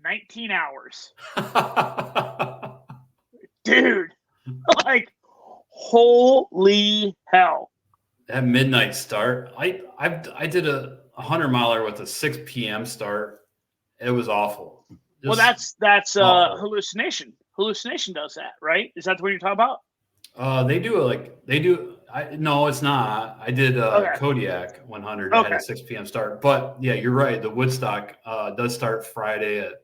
19 hours. Dude, like, holy hell. That midnight start. I did a 100 miler with a 6 p.m. start. It was awful. Well, that's hallucination. Hallucination does that, right? Is that the one you're talking about? No, it's not. I did Kodiak 100. I had a 6 p.m. start. But yeah, you're right. The Woodstock does start Friday at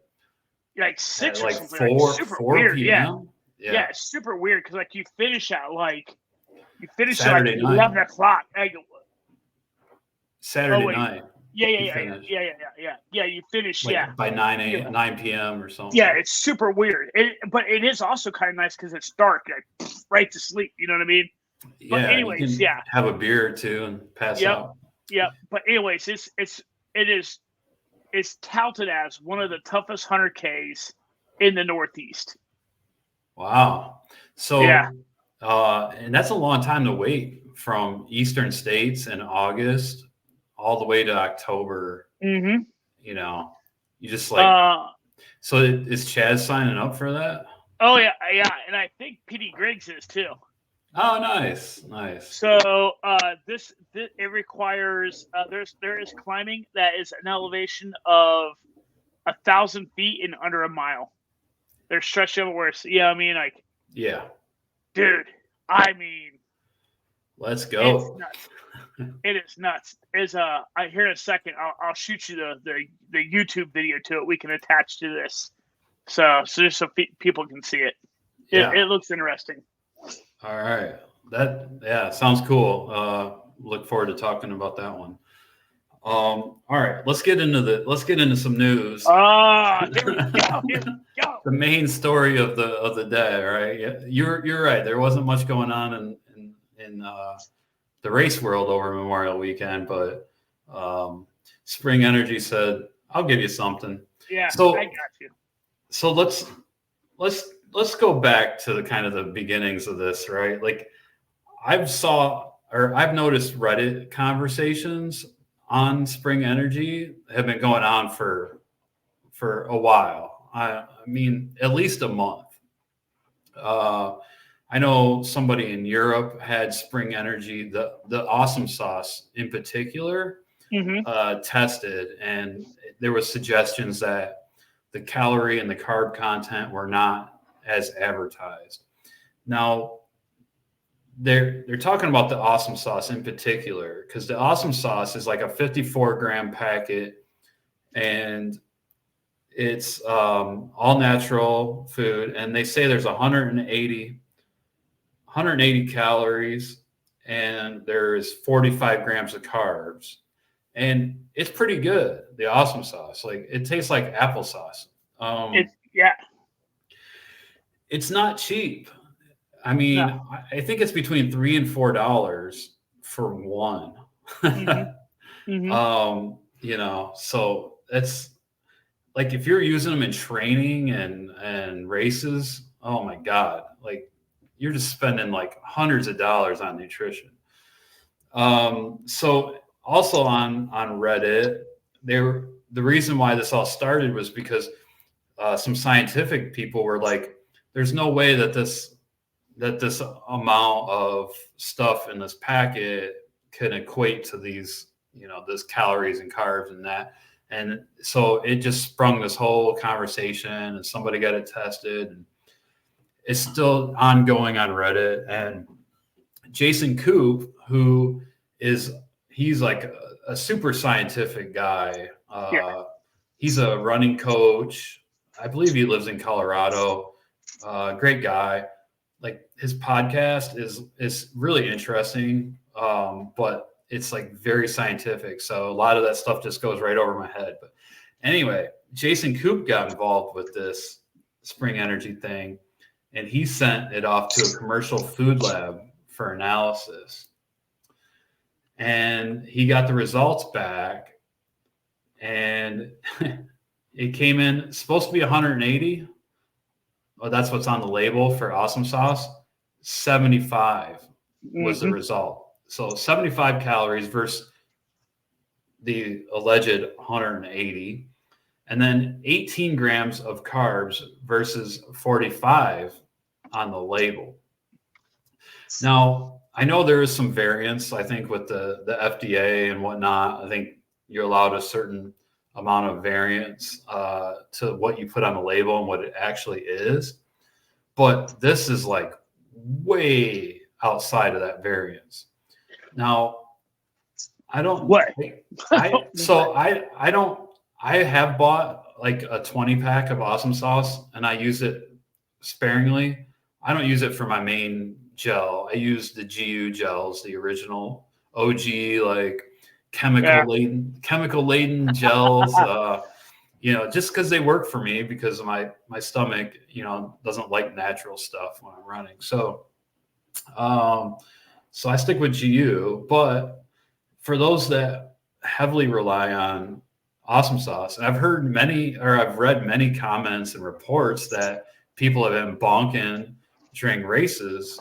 like 6 or like something. 4 super 4 weird, p.m. Yeah, it's super weird because like you finish at Saturday like night. 11 o'clock. Saturday night. Yeah. You finish. Yeah, you finish. Like by 9 p.m. or something. Yeah, it's super weird. But it is also kind of nice because it's dark. Like, right to sleep. You know what I mean? Yeah. But anyways, you can have a beer or two and pass out. Yep. But anyways, it's touted as one of the toughest 100Ks in the Northeast. Wow. So, Yeah. And that's a long time to wait from Eastern states in August all the way to October. Mm-hmm. You know, you just like. So is Chaz signing up for that? Oh yeah, and I think Petey Griggs is too. Oh, nice. So this it requires there is climbing that is an elevation of 1,000 feet in under a mile. They're stretched everywhere. So, yeah, I mean, like, yeah, dude. I mean, let's go. It is nuts. I hear in a second. I'll shoot you the YouTube video to it. We can attach to this, so just so people can see it. Yeah. It looks interesting. All right. That sounds cool. Look forward to talking about that one. All right, let's get into some news. Here we go. The main story of the day, right? Yeah, you're right. There wasn't much going on in the race world over Memorial Weekend, but Spring Energy said, "I'll give you something." Yeah, so I got you. So let's go back to the kind of the beginnings of this, right? Like I've noticed Reddit conversations on Spring Energy have been going on for a while. I mean, at least a month. I know somebody in Europe had Spring Energy, the Awesome Sauce in particular, tested, and there was suggestions that the calorie and the carb content were not as advertised. Now, they're talking about the Awesome Sauce in particular because the Awesome Sauce is like a 54-gram packet, and it's all natural food, and they say there's 180 calories, and there's 45 grams of carbs, and it's pretty good. The Awesome Sauce, like it tastes like applesauce. It's not cheap. I mean, no. I think it's between $3 and $4 for one. So it's like if you're using them in training and races, oh my God, like you're just spending like hundreds of dollars on nutrition. So also on Reddit, the reason why this all started was because some scientific people were like, there's no way that this amount of stuff in this packet can equate to these, this calories and carbs and that. And so it just sprung this whole conversation, and somebody got it tested, and it's still ongoing on Reddit. And Jason Koop, he's like a super scientific guy. He's a running coach. I believe he lives in Colorado. Great guy. Like his podcast is really interesting, but it's like very scientific. So a lot of that stuff just goes right over my head. But anyway, Jason Koop got involved with this Spring Energy thing, and he sent it off to a commercial food lab for analysis. And he got the results back, and it came in supposed to be 180. Well, that's what's on the label for Awesome Sauce. 75 was the result. So 75 calories versus the alleged 180. And then 18 grams of carbs versus 45 on the label. Now, I know there is some variance, I think, with the FDA and whatnot. I think you're allowed a certain amount of variance to what you put on the label and what it actually is. But this is like way outside of that variance. Now, I don't. What? I have bought like a 20 pack of Awesome Sauce, and I use it sparingly. I don't use it for my main gel. I use the GU gels, the original OG, like chemical laden gels. Just because they work for me, because my stomach, doesn't like natural stuff when I'm running. So, so I stick with GU. But for those that heavily rely on Awesome Sauce, and I've read many comments and reports that people have been bonking during races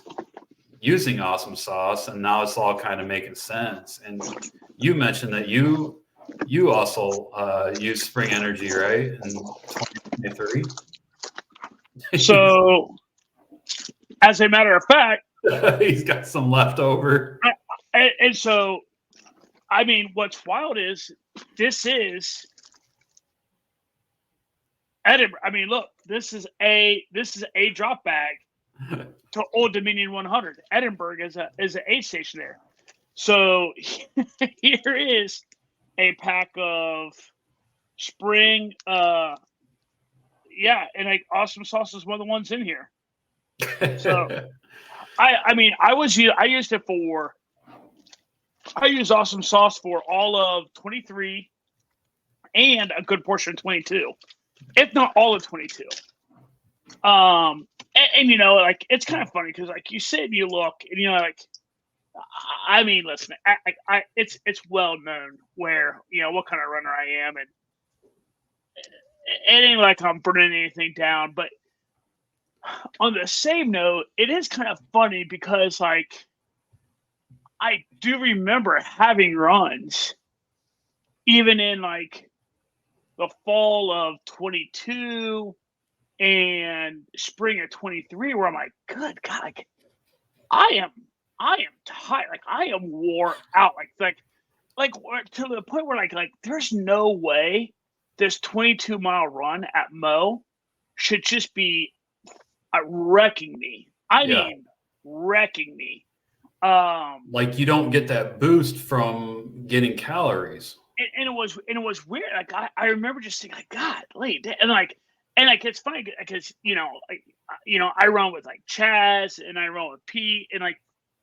using Awesome Sauce, and now it's all kind of making sense. And you mentioned that you also use Spring Energy, right, in 2023? So, as a matter of fact, he's got some left over. And so, I mean, what's wild is this is Edinburgh. I mean, look, this is a drop bag to Old Dominion 100. Edinburgh is an aid station there. So here is a pack of Spring. And like Awesome Sauce is one of the ones in here. So I used Awesome Sauce for all of 23 and a good portion of 22, if not all of 22. And like, it's kind of funny because like you sit and you look and like, I mean, listen, it's well known where, what kind of runner I am, and it ain't like I'm burning anything down. But on the same note, it is kind of funny because like I do remember having runs even in like the fall of 22 and spring of 23 where I'm like, good God, like, I am tired. Like I am wore out. Like to the point where like there's no way this 22-mile run at Mo should just be wrecking me. I mean, wrecking me. Like you don't get that boost from getting calories. And it was weird. Like I remember just thinking, like, God, and it's funny because I run with like Chaz and I run with Pete, and like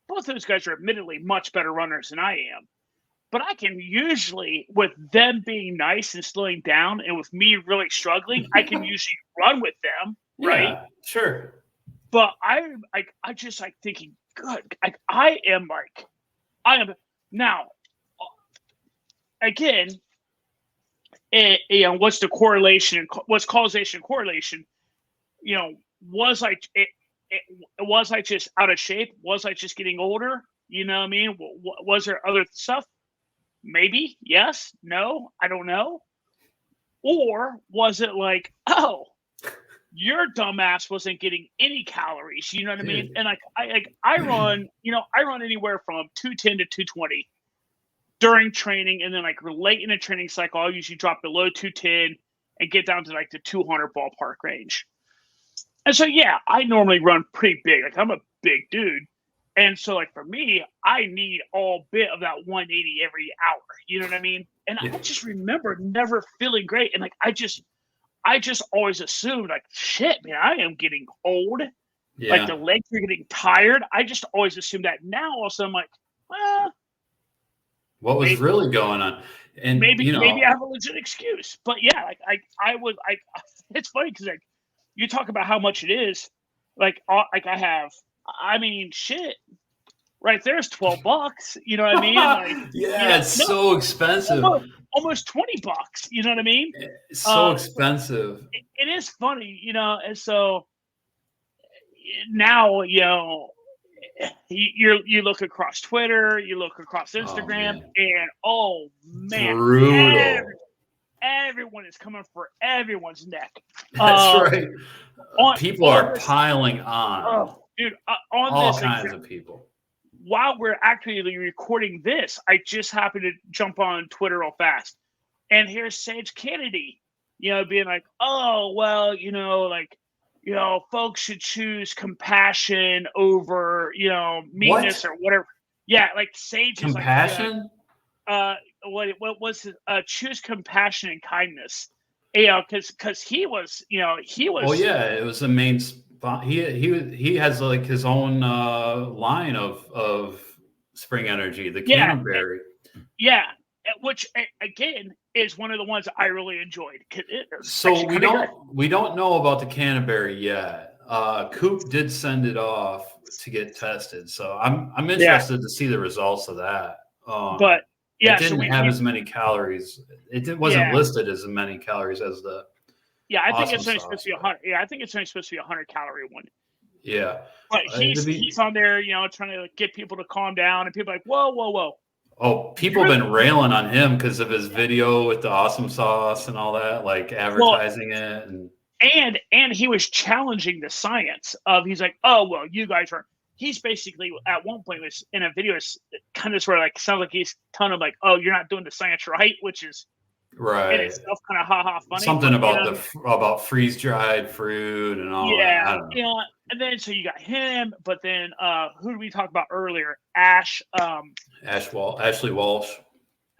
both those guys are admittedly much better runners than I am. But I can usually, with them being nice and slowing down, and with me really struggling, I can usually run with them, right? Yeah, sure. But I just like thinking, good, I am now. Again, what's the correlation? What's causation and correlation? Was I just out of shape? Was I just getting older? You know what I mean? Was there other stuff? Maybe, yes, no, I don't know. Or was it like, oh, your dumbass wasn't getting any calories? You know what I mean? And I run anywhere from 210 to 220 during training, and then like late in a training cycle, I'll usually drop below 210 and get down to like the 200 ballpark range. And so, yeah, I normally run pretty big. Like I'm a big dude. And so, like, for me, I need all bit of that 180 every hour. You know what I mean? And I just remember never feeling great. And, like, I just always assumed, like, shit, man, I am getting old. Yeah. Like, the legs are getting tired. I just always assumed that. Now, also, I'm like, well. What was really going on? And maybe I have a legit excuse. But, yeah, like, it's funny because, like, you talk about how much it is. Like I have. I mean, shit. Right there's $12. You know what I mean? Like, it's so expensive. Almost $20. You know what I mean? It's so expensive. It is funny, and so now you look across Twitter, you look across Instagram, and oh man, brutal. Everyone is coming for everyone's neck. That's right. People are piling on. Oh, dude, on all this kinds of people. While we're actually recording this, I just happened to jump on Twitter real fast, and here's Sage Kennedy, being like, "Oh, well, folks should choose compassion over, meanness or whatever." Yeah, like Sage compassion. Is like, what was it? Choose compassion and kindness. Because he was. Oh yeah, it was the main he has like his own line of Spring Energy, the Yeah, Canterbury. yeah, which again is one of the ones I really enjoyed. It's So actually kind of good. we don't know about the Canterbury yet. Coop did send it off to get tested, so I'm Yeah, interested to see the results of that. but It yeah, so didn't have as many calories. Wasn't yeah, listed as many calories as the yeah. I think awesome it's only supposed sauce. to be 100. Yeah, I think it's only supposed to be 100-calorie one. Yeah, But it'd he's be. on there, trying to get people to calm down, and people are like, whoa, whoa, whoa. Oh, people have been railing on him because of his video with the awesome sauce and all that, like Well, advertising it. and he was challenging the science of. He's like, oh well, you guys are. He's basically at one point was in a video, kind of sort of like sounds like he's telling them like, oh, you're not doing the science right, which is in Right. itself kind of ha ha funny. Something But about about freeze dried fruit and all that. yeah, I don't know. and then so you got him, but then who did we talk about earlier? Ashley Walsh.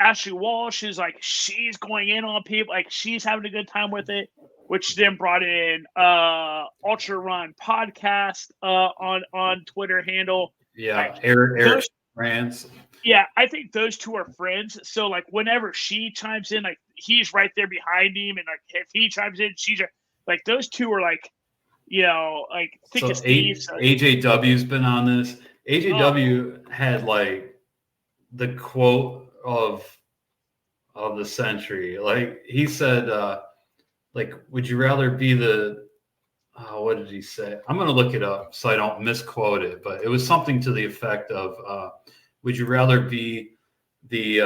Ashley Walsh is like she's going in on people, like she's having a good time with it, which then brought in Ultra Run podcast on Twitter handle. Yeah, Like Eric France. yeah, I think those two are friends. So like whenever she chimes in, like he's right there behind him, and like if he chimes in, she's like those two are like like thick as thieves. AJW's been on this. AJW had like the quote of the century. Like he said, like, would you rather be the what did he say? I'm gonna look it up so I don't misquote it, but it was something to the effect of would you rather be the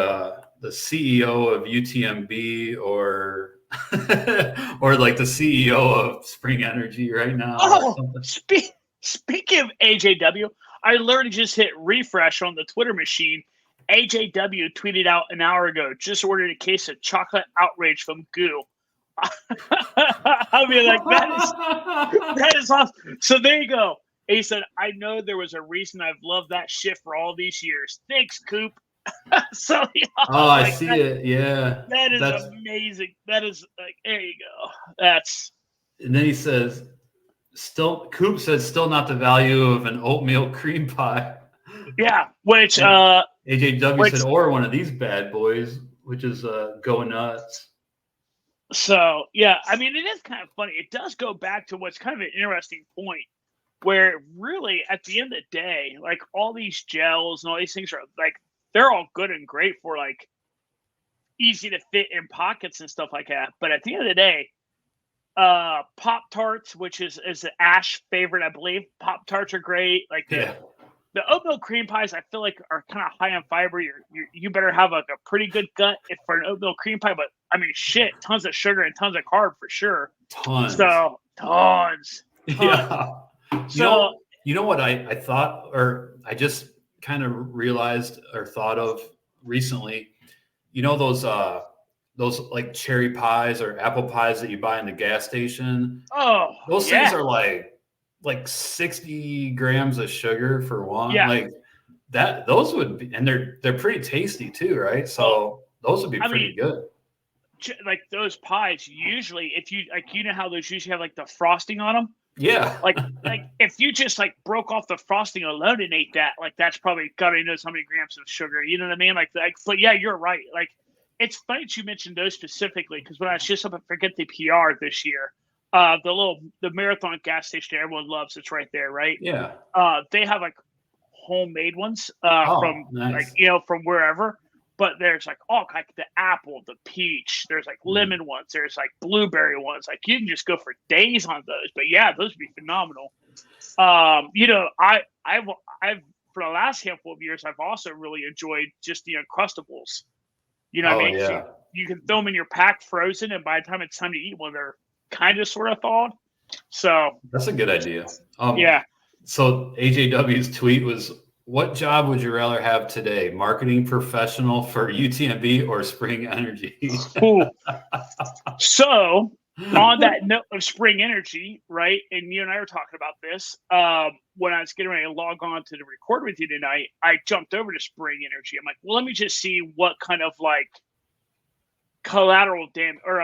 CEO of UTMB or or like the CEO of Spring Energy right now? Oh, speaking of AJW, I literally just hit refresh on the Twitter machine. AJW tweeted out an hour ago, just ordered a case of chocolate outrage from Goo. I mean, like that is awesome. So there you go. He said, "I know there was a reason I've loved that shit for all these years. Thanks, Coop." So oh, I see it. Yeah, that is amazing. That is like there you go. That's and then he says, Coop says, still not the value of an oatmeal cream pie. Yeah, which AJW said, or one of these bad boys, which is Go Nuts. So yeah, I mean, it is kind of funny. It does go back to what's kind of an interesting point, where really at the end of the day, like all these gels and all these things are like they're all good and great for like easy to fit in pockets and stuff like that. But at the end of the day, Pop Tarts, which is the Ash favorite, I believe. Pop Tarts are great. Like the oatmeal cream pies, I feel like are kind of high on fiber. You better have like a pretty good gut for an oatmeal cream pie. But I mean, shit, tons of sugar and tons of carb for sure. Tons. So tons. Yeah. So you know what I thought, or I just kind of realized or thought of recently. You know those like cherry pies or apple pies that you buy in the gas station. Oh, those things are like 60 grams of sugar for one. Yeah. Like that, those would be, and they're pretty tasty too, right? So those would be pretty good. Like those pies, usually, if you like, how those usually have like the frosting on them. Yeah. Like if you just like broke off the frosting alone and ate that, like that's probably God only knows how many grams of sugar. You know what I mean? Like, but yeah, you're right. Like it's funny that you mentioned those specifically because when I was just up at Forget the PR this year, the Marathon gas station everyone loves, it's right there, right? Yeah. They have like homemade ones from nice. Like from wherever. But there's like like the apple, the peach. There's like lemon ones. There's like blueberry ones. Like you can just go for days on those. But yeah, those would be phenomenal. I've for the last handful of years, I've also really enjoyed just the Uncrustables. You know what I mean? Yeah. So you can throw them in your pack frozen, and by the time it's time to eat one, they're kind of sort of thawed. So that's a good idea. Yeah. So AJW's tweet was, what job would you rather have today? Marketing professional for UTMB or Spring Energy? So on that note of Spring Energy, right? And you and I were talking about this. When I was getting ready to log on to record with you tonight, I jumped over to Spring Energy. I'm like, well, let me just see what kind of like collateral damage or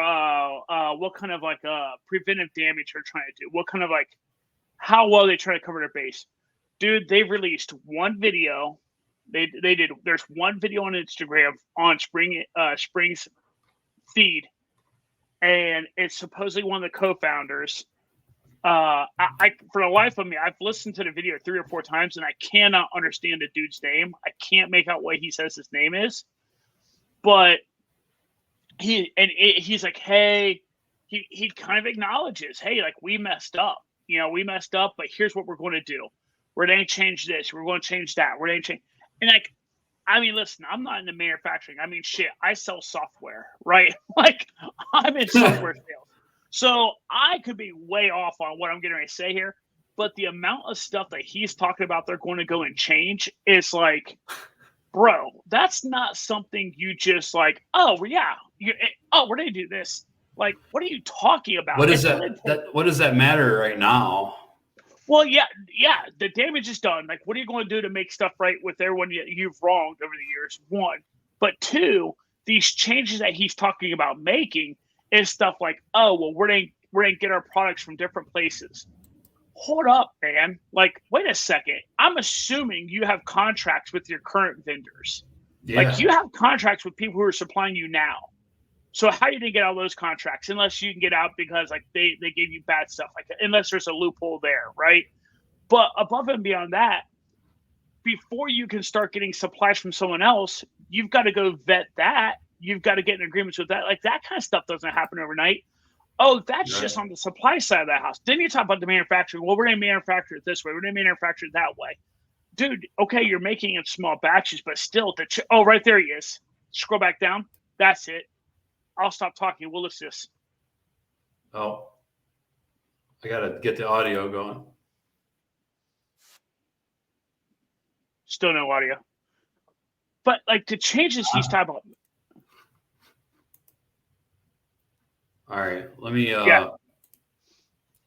what kind of like preventive damage they're trying to do. What kind of like how well they try to cover their base. Dude, they released one video. They did. There's one video on Instagram on Spring's feed, and it's supposedly one of the co-founders. I for the life of me, I've listened to the video 3 or 4 times, and I cannot understand the dude's name. I can't make out what he says his name is, but he's like, hey, he kind of acknowledges, hey, like we messed up, we messed up, but here's what we're going to do. We're going to change this. We're going to change that. We're going to change. And like, I mean, listen, I'm not into manufacturing. I mean, shit, I sell software, right? Like, I'm in software sales. So I could be way off on what I'm getting ready to say here, but the amount of stuff that he's talking about they're going to go and change is like, bro, that's not something you just like, oh, well, yeah. We're going to do this. Like, what are you talking about? What is what does that matter right now? Well, yeah, the damage is done. Like, what are you going to do to make stuff right with everyone you've wronged over the years? 1. But 2, these changes that he's talking about making is stuff like, oh, well, we're gonna get our products from different places. Hold up, man. Like, wait a second. I'm assuming you have contracts with your current vendors. Yeah. Like, you have contracts with people who are supplying you now. So how you didn't get out of those contracts, unless you can get out because like they gave you bad stuff, like unless there's a loophole there, right? But above and beyond that, before you can start getting supplies from someone else, you've got to go vet that. You've got to get in agreements with that. Like that kind of stuff doesn't happen overnight. Oh, that's just on the supply side of that house. Then you talk about the manufacturing. Well, we're going to manufacture it this way. We're going to manufacture it that way. Dude, okay, you're making it in small batches, but still, right there he is. Scroll back down. That's it. I'll stop talking. We'll list this. Oh, I got to get the audio going. Still no audio. But like the changes he's talking about. All right, let me.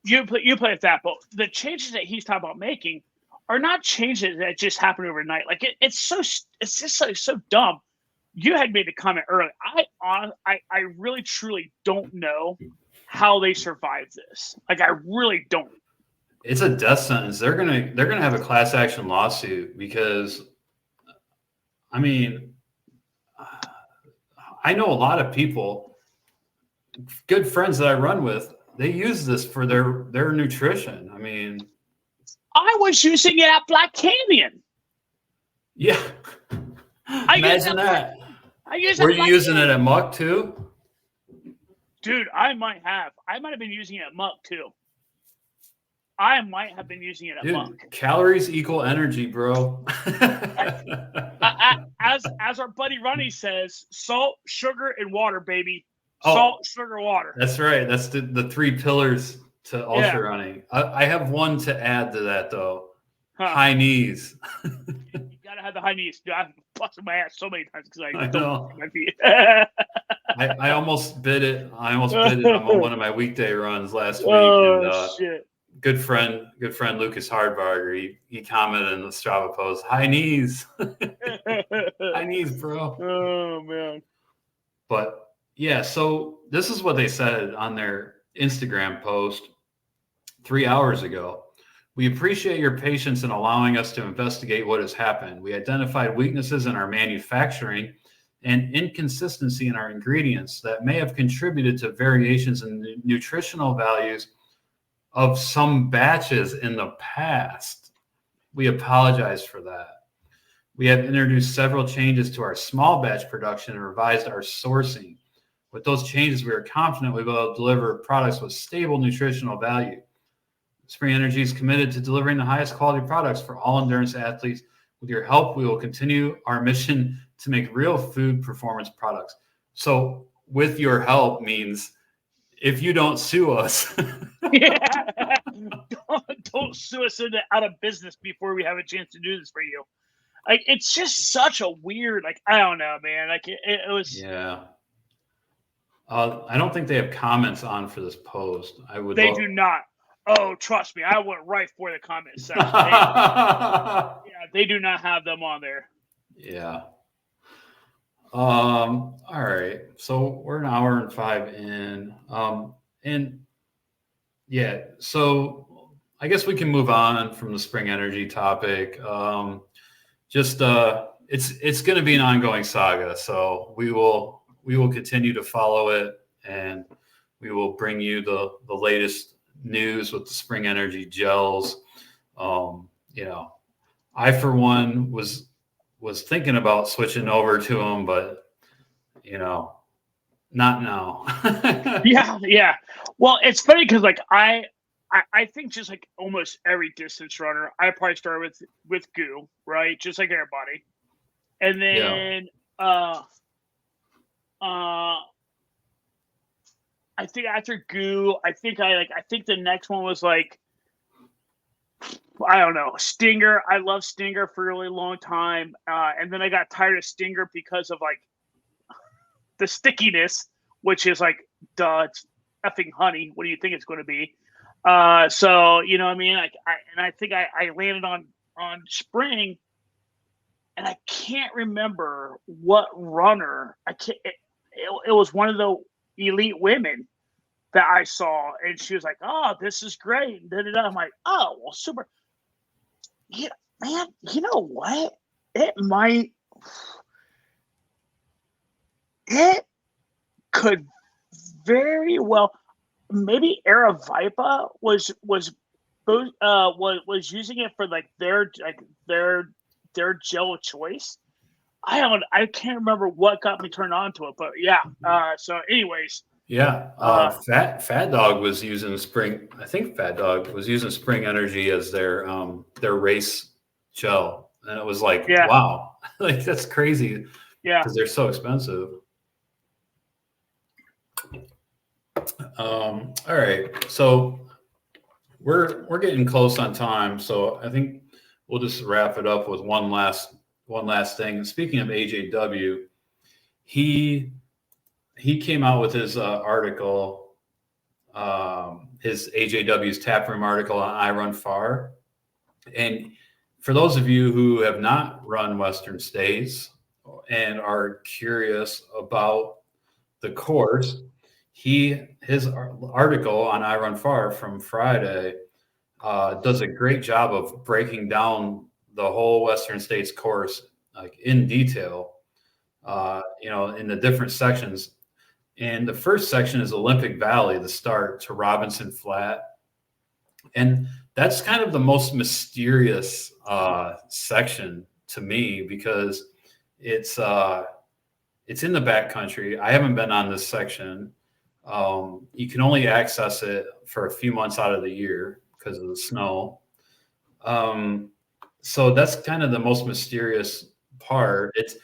You play with that, but the changes that he's talking about making are not changes that just happen overnight. Like it's just so dumb. You had made a comment earlier. I really truly don't know how they survived this. Like I really don't. It's a death sentence. They're gonna have a class action lawsuit because, I mean, I know a lot of people, good friends that I run with, they use this for their nutrition. I mean, I was using it at Black Canyon. Yeah, imagine that. Were you using it at Muck too? Dude, I might have been using it at Muck too. I might have been using it at Muck. Calories equal energy, bro. As our buddy Ronnie says, salt, sugar, and water, baby. Salt, sugar, water. That's right. That's the 3 pillars to ultra running. I have one to add to that though. High knees. You gotta have the high knees. Dude, I've busted my ass so many times because I don't my feet. I almost bid it. on one of my weekday runs last week. Oh shit! Good friend Lucas Hardbarger. He commented in the Strava post, "High knees, high knees, bro." Oh man! But yeah, so this is what they said on their Instagram post 3 hours ago. We appreciate your patience in allowing us to investigate what has happened. We identified weaknesses in our manufacturing and inconsistency in our ingredients that may have contributed to variations in the nutritional values of some batches in the past. We apologize for that. We have introduced several changes to our small batch production and revised our sourcing. With those changes, we are confident we will deliver products with stable nutritional value. Spring Energy is committed to delivering the highest quality products for all endurance athletes. With your help, we will continue our mission to make real food performance products. So with your help means if you don't sue us. Don't sue us out of business before we have a chance to do this for you. Like, it's just such a weird, like, I don't know, man. Like it was. Yeah. I don't think they have comments on for this post. They do not. Oh, trust me, I went right for the comment section. They do not have them on there. Yeah. All right. So we're an hour and 5 in. And yeah, so I guess we can move on from the spring energy topic. It's going to be an ongoing saga, so we will continue to follow it, and we will bring you the latest news with the spring energy gels. I for one was thinking about switching over to them, but not now. Yeah. Well, it's funny because like I think just like almost every distance runner, I probably started with goo, right? Just like everybody. And then I think after goo, I think the next one was like, I don't know, Stinger. I love Stinger for a really long time. And then I got tired of Stinger because of like the stickiness, which is like, duh, it's effing honey. What do you think it's going to be? So, you know what I mean? I think I landed on spring, and I can't remember what runner. It was one of the elite women that I saw, and she was like, "Oh, this is great." And da-da-da. I'm like, "Oh, well, super." Yeah, man. You know what? It could very well, maybe Vipa was using it for like their gel of choice. I can't remember what got me turned on to it, but yeah. So anyways. Yeah. Fat Dog was using spring. I think Fat Dog was using Spring Energy as their race gel, and it was like, wow, like that's crazy. Yeah. Because they're so expensive. All right, so we're getting close on time, so I think we'll just wrap it up with one last thing. Speaking of AJW, he came out with his article, his AJW's taproom article on I Run Far. And for those of you who have not run Western States and are curious about the course, his article on I Run Far from Friday does a great job of breaking down the whole Western States course like in detail, in the different sections. And the first section is Olympic Valley, the start to Robinson Flat. And that's kind of the most mysterious section to me because it's in the backcountry. I haven't been on this section. You can only access it for a few months out of the year because of the snow. So that's kind of the most mysterious part. It's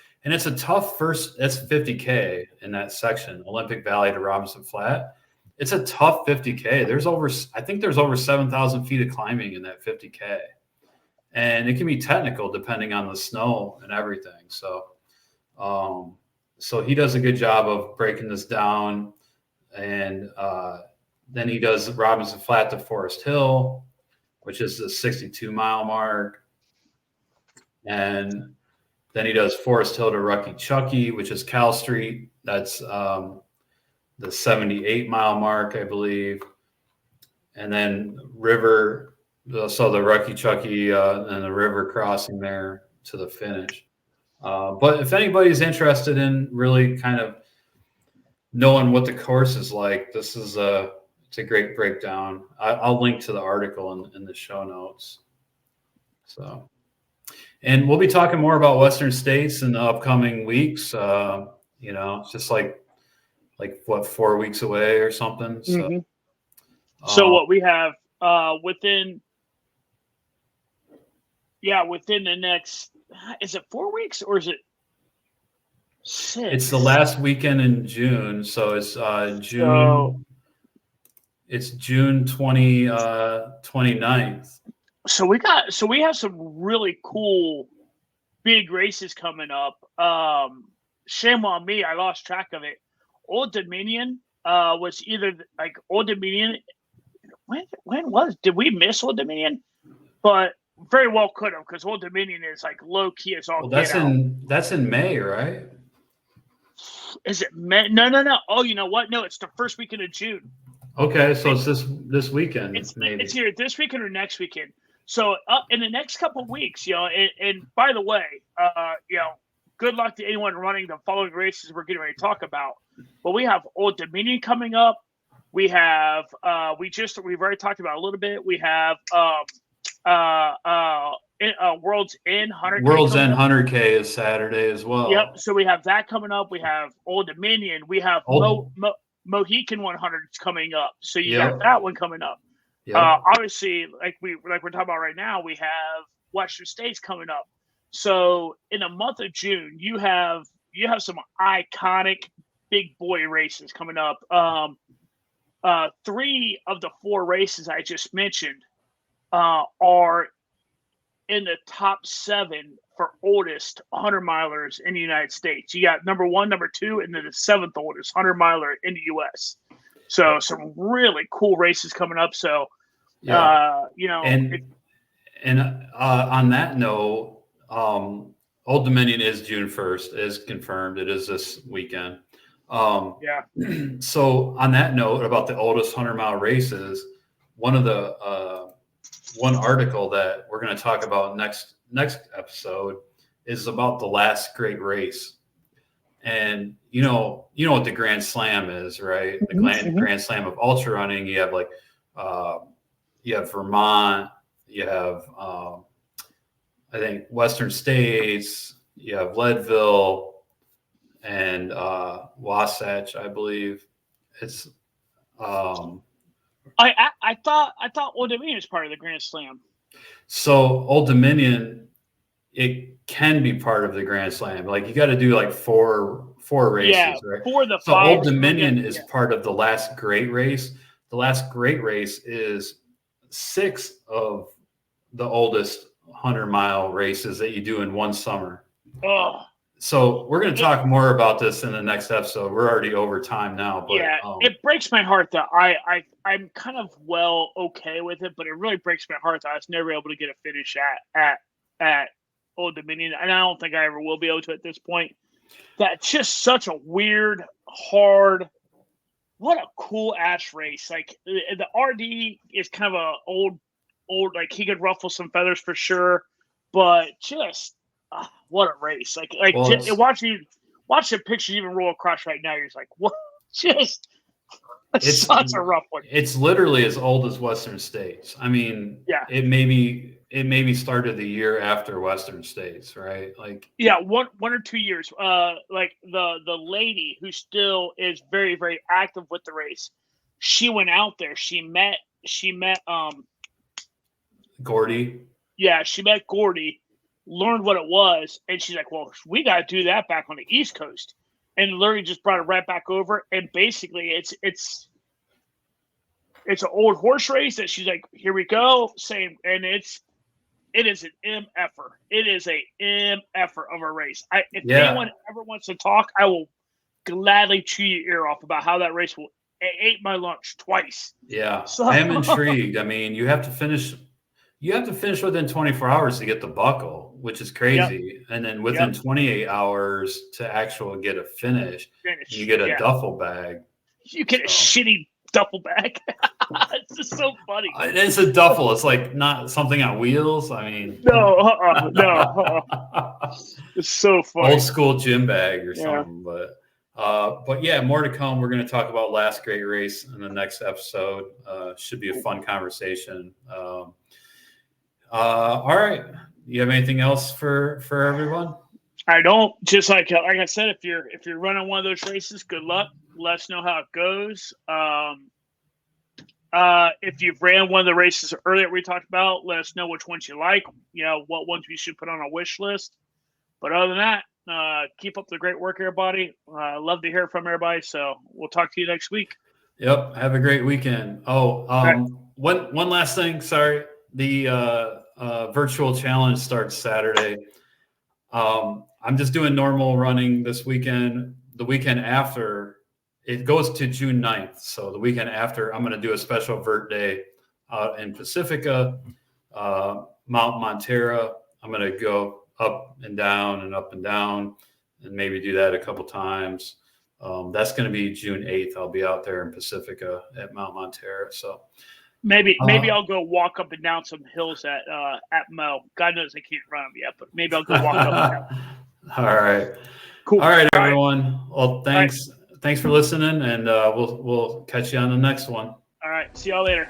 a tough first. That's 50K in that section, Olympic Valley to Robinson Flat. It's a tough 50K. I think there's over 7,000 feet of climbing in that 50K, and it can be technical depending on the snow and everything. So he does a good job of breaking this down, and then he does Robinson Flat to Forest Hill, which is the 62-mile mark, and then he does Forest Hill to Rucky Chucky, which is Cal Street. That's the 78-mile mark, I believe. And then river, so the Rucky Chucky and the river crossing there to the finish. But if anybody's interested in really kind of knowing what the course is like, it's a great breakdown. I'll link to the article in the show notes. So. And we'll be talking more about Western States in the upcoming weeks. It's just like what, 4 weeks away or something. So, so what we have within the next, is it 4 weeks or is it 6? It's the last weekend in June, so it's June. It's June 29th. So we have some really cool big races coming up. Shame on me, I lost track of it. Old Dominion was either like Old Dominion. Did we miss Old Dominion? But very well could have, because Old Dominion is like low key as all. Well, that's in May, right? Is it May? No. Oh, you know what? No, it's the first weekend of June. Okay, so it's this weekend, maybe. It's either this weekend or next weekend. So in the next couple of weeks, and by the way, good luck to anyone running the following races we're getting ready to talk about. But we have Old Dominion coming up. We have we've already talked about a little bit. We have World's End 100K. World's End 100K is Saturday as well. Yep. So we have that coming up. We have Old Dominion. We have Mohican 100 coming up. So you got that one coming up. Yep. Obviously, like we're talking about right now, we have Western States coming up. So in the month of June, you have some iconic big boy races coming up. 3 of the 4 races I just mentioned are in the top 7 for oldest 100-milers in the United States. You got number 1, number 2, and then the 7th oldest 100-miler in the U.S. So some really cool races coming up. So, on that note, Old Dominion is June 1st, is confirmed. It is this weekend. So on that note about the oldest 100-mile races, one article that we're going to talk about next episode is about the last great race. And you know what the Grand Slam is, right? The Grand Slam of ultra running. You have you have Vermont, you have I think Western States, you have Leadville, and Wasatch, I believe. It's I thought Old Dominion is part of the Grand Slam. So Old Dominion, it can be part of the Grand Slam. Like you got to do like four races, right? So Old Dominion is part of the last great race. The last great race is 6 of the oldest 100-mile races that you do in one summer. Oh. So we're going to talk more about this in the next episode. We're already over time now, but it breaks my heart that I'm kind of okay with it, but it really breaks my heart that I was never able to get a finish at Old Dominion, and I don't think I ever will be able to at this point. That's just such a weird, hard, what a cool ass race. Like the RD is kind of a old, like he could ruffle some feathers for sure, but just what a race! Watch the pictures even roll across right now. You're just like, what? Just it's such a rough one. It's literally as old as Western States. I mean, it maybe started the year after Western States, right? Like, one or 2 years. Like the lady who still is very, very active with the race, she went out there. She met Gordy. Yeah, she met Gordy, learned what it was, and she's like, well, we got to do that back on the East Coast. And literally just brought it right back over. And basically it's an old horse race that she's like, here we go. Same. And it is an MFer. It is a MFer of a race. If anyone ever wants to talk, I will gladly chew your ear off about how that race ate my lunch twice. Yeah. So, I am intrigued. I mean, you have to finish within 24 hours to get the buckle, which is crazy. Yep. And then within 28 hours to actually get a finish. You get a duffel bag. You get a shitty duffel bag. It's just so funny. It's a duffel. It's like not something on wheels. I mean, no. It's so funny. Old school gym bag or something. But yeah, more to come. We're going to talk about last great race in the next episode. Should be a fun conversation. All right. You have anything else for everyone? I don't. Just like I said, if you're running one of those races, good luck. Let us know how it goes. If you've ran one of the races earlier we talked about, let us know which ones you like. What ones we should put on a wish list. But other than that, keep up the great work, everybody. Love to hear from everybody. So we'll talk to you next week. Yep. Have a great weekend. One last thing. Sorry. The virtual challenge starts Saturday. I'm just doing normal running this weekend. The weekend after, it goes to June 9th. So the weekend after, I'm going to do a special vert day out in Pacifica, Mount Montera. I'm going to go up and down and maybe do that a couple times. That's going to be June 8th. I'll be out there in Pacifica at Mount Montera. So maybe I'll go walk up and down some hills at Mo. God knows I can't run them yet, but maybe I'll go walk up and down. All right. Cool. All right, everyone. Well, thanks. Thanks for listening, and we'll catch you on the next one. All right. See y'all later.